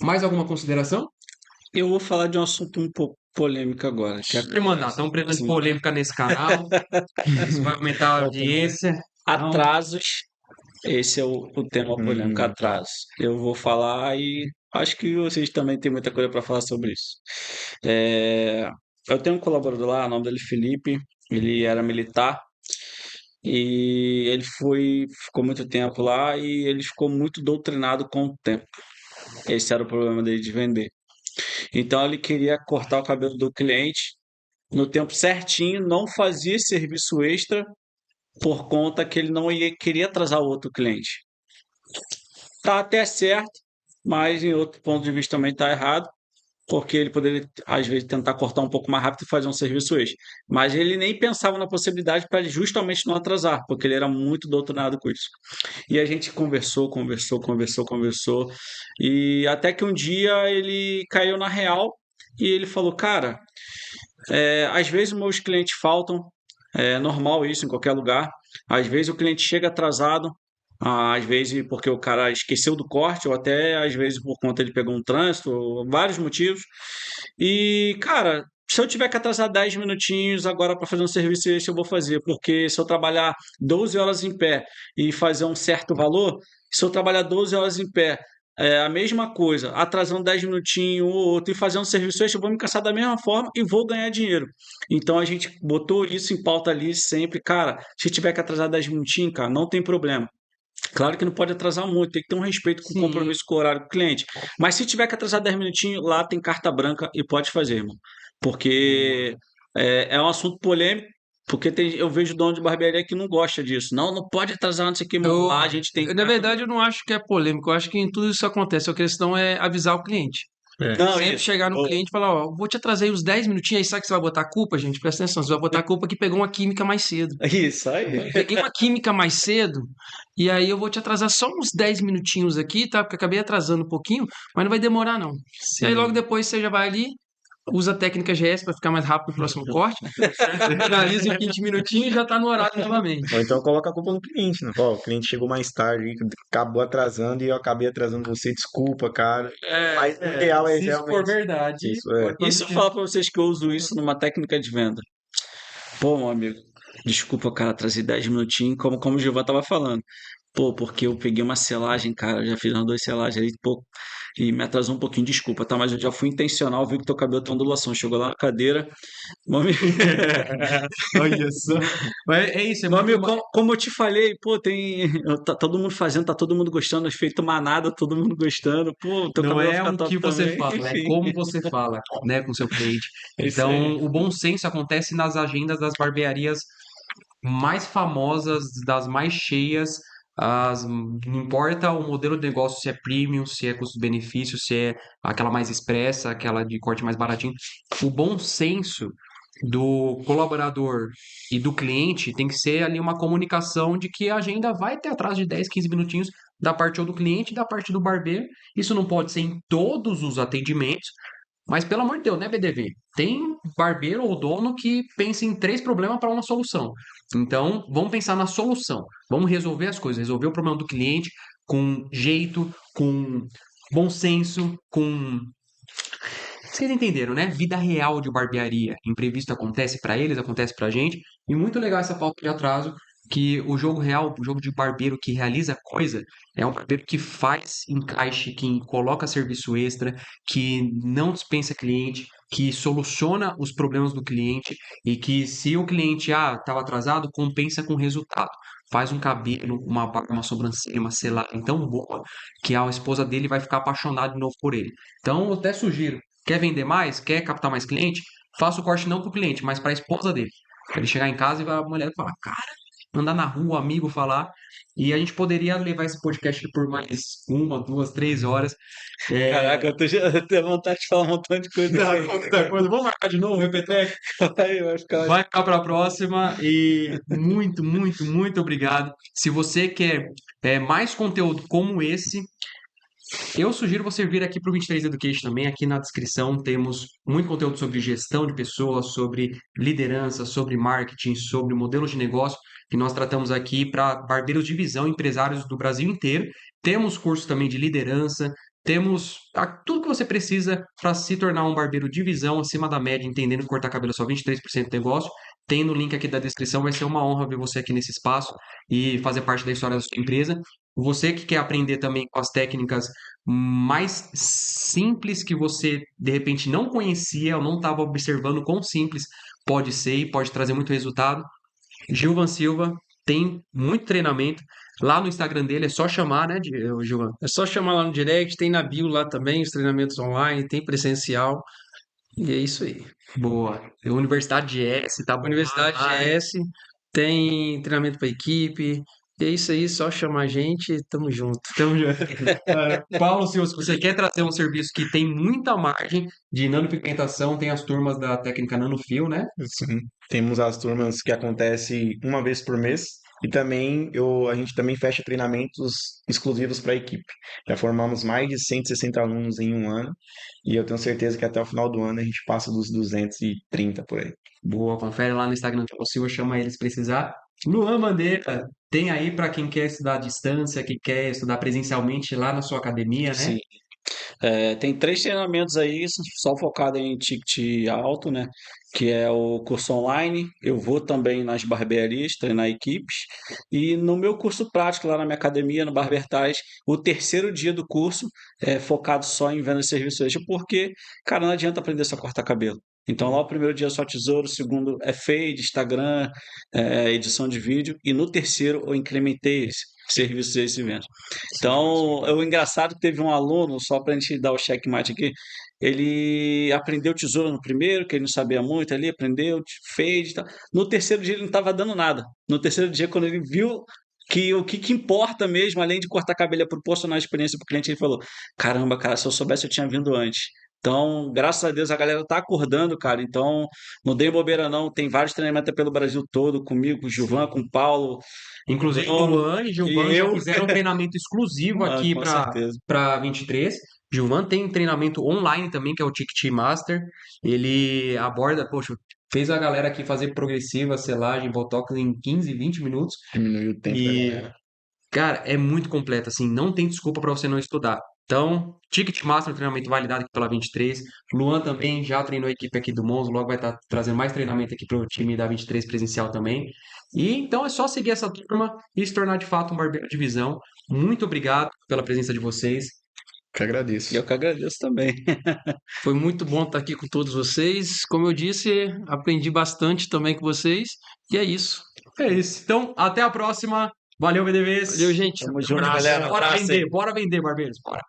Speaker 3: Mais alguma consideração?
Speaker 2: Eu vou falar de um assunto um pouco polêmico agora, que é
Speaker 3: Pode mandar, estamos precisando de
Speaker 2: assim,
Speaker 3: polêmica nesse canal. Isso vai aumentar a audiência. Então,
Speaker 2: atrasos. Esse é o tema polêmico,
Speaker 1: Hum,
Speaker 2: atrasos. Eu vou falar e acho que vocês também têm muita coisa para falar sobre isso. É, eu tenho um colaborador lá, o nome dele é Felipe, ele era militar e ficou muito tempo lá e ele ficou muito doutrinado com o tempo. Esse era o problema dele de vender. Então ele queria cortar o cabelo do cliente no tempo certinho, não fazia serviço extra por conta que ele não queria atrasar o outro cliente. Tá até certo, mas em outro ponto de vista também tá errado, porque ele poderia, às vezes, tentar cortar um pouco mais rápido e fazer um serviço extra. Mas ele nem pensava na possibilidade para justamente não atrasar, porque ele era muito doutrinado com isso. E a gente conversou, e até que um dia ele caiu na real e ele falou, cara, às vezes meus clientes faltam, é normal isso em qualquer lugar. Às vezes o cliente chega atrasado, às vezes porque o cara esqueceu do corte, ou até às vezes por conta de pegar um trânsito, ou vários motivos. E, cara, se eu tiver que atrasar 10 minutinhos agora para fazer um serviço esse, eu vou fazer, porque se eu trabalhar 12 horas em pé e fazer um certo valor, se eu trabalhar 12 horas em pé, a mesma coisa, atrasando 10 minutinhos ou outro e fazer um serviço extra, eu vou me cansar da mesma forma e vou ganhar dinheiro. Então a gente botou isso em pauta ali sempre, cara, se tiver que atrasar 10 minutinhos, cara, não tem problema. Claro que não pode atrasar muito, tem que ter um respeito com o
Speaker 3: sim.
Speaker 2: compromisso com o horário do cliente. Mas se tiver que atrasar 10 minutinhos, lá tem carta branca e pode fazer, irmão. Porque é um assunto polêmico, porque eu vejo dono de barbearia que não gosta disso. Não, não pode atrasar, não sei o que, irmão.
Speaker 4: Eu,
Speaker 2: Lá a gente tem
Speaker 4: na
Speaker 2: carta
Speaker 4: verdade, eu não acho que é polêmico, eu acho que em tudo isso acontece. A questão é avisar o cliente.
Speaker 1: é.
Speaker 2: Não,
Speaker 4: Sempre
Speaker 2: isso.
Speaker 4: chegar no cliente e falar, ó, vou te atrasar aí uns 10 minutinhos, aí sabe que você vai botar a culpa, gente? Presta atenção, você vai botar a culpa que pegou uma química mais cedo.
Speaker 2: Isso aí.
Speaker 4: Peguei uma química mais cedo, e aí eu vou te atrasar só uns 10 minutinhos aqui, tá? Porque eu acabei atrasando um pouquinho, mas não vai demorar, não. E aí logo
Speaker 1: Sim.
Speaker 4: depois você já vai ali, usa a técnica GS para ficar mais rápido no próximo corte, finaliza em 20 minutinhos e já tá no horário novamente.
Speaker 1: Ou então coloca a culpa no cliente, né? Ó, o cliente chegou mais tarde, acabou atrasando e eu acabei atrasando você, desculpa, cara. Mas o ideal é
Speaker 3: Se isso for
Speaker 1: realmente
Speaker 3: verdade,
Speaker 1: isso,
Speaker 3: pode
Speaker 2: E se eu
Speaker 3: fazer.
Speaker 2: falar pra vocês que eu uso isso numa técnica de venda? Pô, meu amigo, desculpa, cara, trazer 10 minutinhos, como o Gilvan tava falando. Pô, porque eu peguei uma selagem, cara, eu já fiz umas 2 selagens ali, pô, e me atrasou um pouquinho, desculpa, tá? Mas eu já fui intencional, vi que teu cabelo tem ondulação. Chegou lá na cadeira, meu amigo,
Speaker 3: Olha só. Mas é isso, é
Speaker 2: meu
Speaker 3: muito.
Speaker 2: amigo, como eu te falei, pô, tá todo mundo fazendo, tá todo mundo gostando, efeito manada, todo mundo gostando, pô, teu
Speaker 3: Não
Speaker 2: cabelo
Speaker 3: é
Speaker 2: fica
Speaker 3: o
Speaker 2: top
Speaker 3: que você
Speaker 2: também,
Speaker 3: fala, é
Speaker 2: enfim,
Speaker 3: como você fala, né, com seu cliente.
Speaker 2: é isso aí.
Speaker 3: Então, o bom senso acontece nas agendas das barbearias mais famosas, das mais cheias. Não importa o modelo de negócio, se é premium, se é custo-benefício, se é aquela mais expressa, aquela de corte mais baratinho. O bom senso do colaborador e do cliente tem que ser ali uma comunicação de que a agenda vai ter atraso de 10, 15 minutinhos da parte ou do cliente e da parte do barbeiro. Isso não pode ser em todos os atendimentos, mas pelo amor de Deus, né, BDV? Tem barbeiro ou dono que pensa em 3 problemas para uma solução. Então, vamos pensar na solução. Vamos resolver as coisas, resolver o problema do cliente com jeito, com bom senso, com. Vocês entenderam, né? Vida real de barbearia. Imprevisto acontece para eles, acontece pra gente. E muito legal essa pauta de atraso, que o jogo real, o jogo de barbeiro que realiza coisa, é um barbeiro que faz encaixe, que coloca serviço extra, que não dispensa cliente, que soluciona os problemas do cliente e que se o cliente estava atrasado, compensa com resultado. Faz um cabelo, uma barba, uma sobrancelha, uma selagem tão boa que a esposa dele vai ficar apaixonada de novo por ele. Então, eu até sugiro. Quer vender mais? Quer captar mais cliente? Faça o corte não para o cliente, mas para a esposa dele. Pra ele chegar em casa e a mulher falar, cara, andar na rua, o amigo falar. E a gente poderia levar esse podcast aqui por mais 1, 2, 3 horas.
Speaker 2: Caraca, eu tenho vontade de falar um montão de coisa aqui.
Speaker 3: Muita coisa. Vamos marcar de novo, repetir.
Speaker 2: Vai ficar.
Speaker 3: Vai ficar para a próxima e muito, muito, muito obrigado. Se você quer mais conteúdo como esse, eu sugiro você vir aqui para o 23 Education também. Aqui na descrição temos muito conteúdo sobre gestão de pessoas, sobre liderança, sobre marketing, sobre modelos de negócio, que nós tratamos aqui para barbeiros de visão, empresários do Brasil inteiro. Temos cursos também de liderança, temos tudo que você precisa para se tornar um barbeiro de visão acima da média, entendendo que cortar cabelo é só 23% do negócio. Tem no link aqui da descrição, vai ser uma honra ver você aqui nesse espaço e fazer parte da história da sua empresa. Você que quer aprender também com as técnicas mais simples que você de repente não conhecia ou não estava observando quão simples pode ser e pode trazer muito resultado. Gilvan Silva tem muito treinamento. Lá no Instagram dele é só chamar, né, Gilvan?
Speaker 4: É só chamar lá no direct, tem na bio lá também, os treinamentos online, tem presencial. E é isso aí.
Speaker 3: Boa. Universidade de S, tá bom?
Speaker 4: Universidade GS, tem treinamento para equipe. E é isso aí, só chamar a gente, tamo junto.
Speaker 3: Então, Paulo Silva, se você quer trazer um serviço que tem muita margem de nanopigmentação, tem as turmas da técnica Nanofio, né?
Speaker 1: Sim. Temos as turmas que acontecem uma vez por mês e também a gente também fecha treinamentos exclusivos para a equipe. Já formamos mais de 160 alunos em um ano e eu tenho certeza que até o final do ano a gente passa dos 230 por aí.
Speaker 3: Boa, confere lá no Instagram do Paulo Silva, chama eles se precisar. Luan Bandeira, tem aí para quem quer estudar à distância, que quer estudar presencialmente lá na sua academia, né?
Speaker 2: Sim. Tem 3 treinamentos aí, só focado em ticket alto, né? Que é o curso online. Eu vou também nas barbearias treinar equipes. E no meu curso prático, lá na minha academia, no Barbertais, o terceiro dia do curso é focado só em venda de serviço extra, porque, cara, não adianta aprender só a cortar cabelo. Então, lá o primeiro dia é só tesouro, o segundo é fade, Instagram, edição de vídeo, e no terceiro eu incrementei esse serviços extra e vendas. Então, o engraçado que teve um aluno, só para a gente dar o checkmate aqui, ele aprendeu tesoura no primeiro, que ele não sabia muito ali, aprendeu, fez e tal. No terceiro dia ele não estava dando nada. No terceiro dia, quando ele viu que o que importa mesmo, além de cortar cabelo, é proporcionar experiência para o cliente, ele falou: caramba, cara, se eu soubesse, eu tinha vindo antes. Então, graças a Deus, a galera tá acordando, cara. Então, não dei bobeira, não. Tem vários treinamentos pelo Brasil todo, comigo, com o Gilvan, com o Paulo.
Speaker 3: Inclusive, o
Speaker 2: Bruno,
Speaker 3: Luan e Gilvan
Speaker 2: e
Speaker 3: já
Speaker 2: eu.
Speaker 3: fizeram um treinamento exclusivo aqui
Speaker 2: Com
Speaker 3: para
Speaker 2: certeza.
Speaker 3: 23. Gilvan tem treinamento online também, que é o Ticket Master. Ele aborda, poxa, fez a galera aqui fazer progressiva, selagem, botox em 15, 20 minutos.
Speaker 1: Diminuiu o tempo da
Speaker 3: E,
Speaker 1: galera.
Speaker 3: cara, é muito completo, assim, não tem desculpa para você não estudar. Então, Ticketmaster, treinamento validado aqui pela 23. Luan também já treinou a equipe aqui do Monza, logo vai estar trazendo mais treinamento aqui para o time da 23 presencial também. E então é só seguir essa turma e se tornar de fato um barbeiro de visão. Muito obrigado pela presença de vocês.
Speaker 1: Que agradeço.
Speaker 2: Eu que agradeço também.
Speaker 4: Foi muito bom estar aqui com todos vocês. Como eu disse, aprendi bastante também com vocês. E é isso.
Speaker 3: É isso. Então, até a próxima. Valeu, BDVs.
Speaker 4: Valeu, gente.
Speaker 1: Tamo junto,
Speaker 4: Abraço.
Speaker 1: galera.
Speaker 3: Bora
Speaker 1: Abraço aí.
Speaker 3: vender, barbeiros, bora.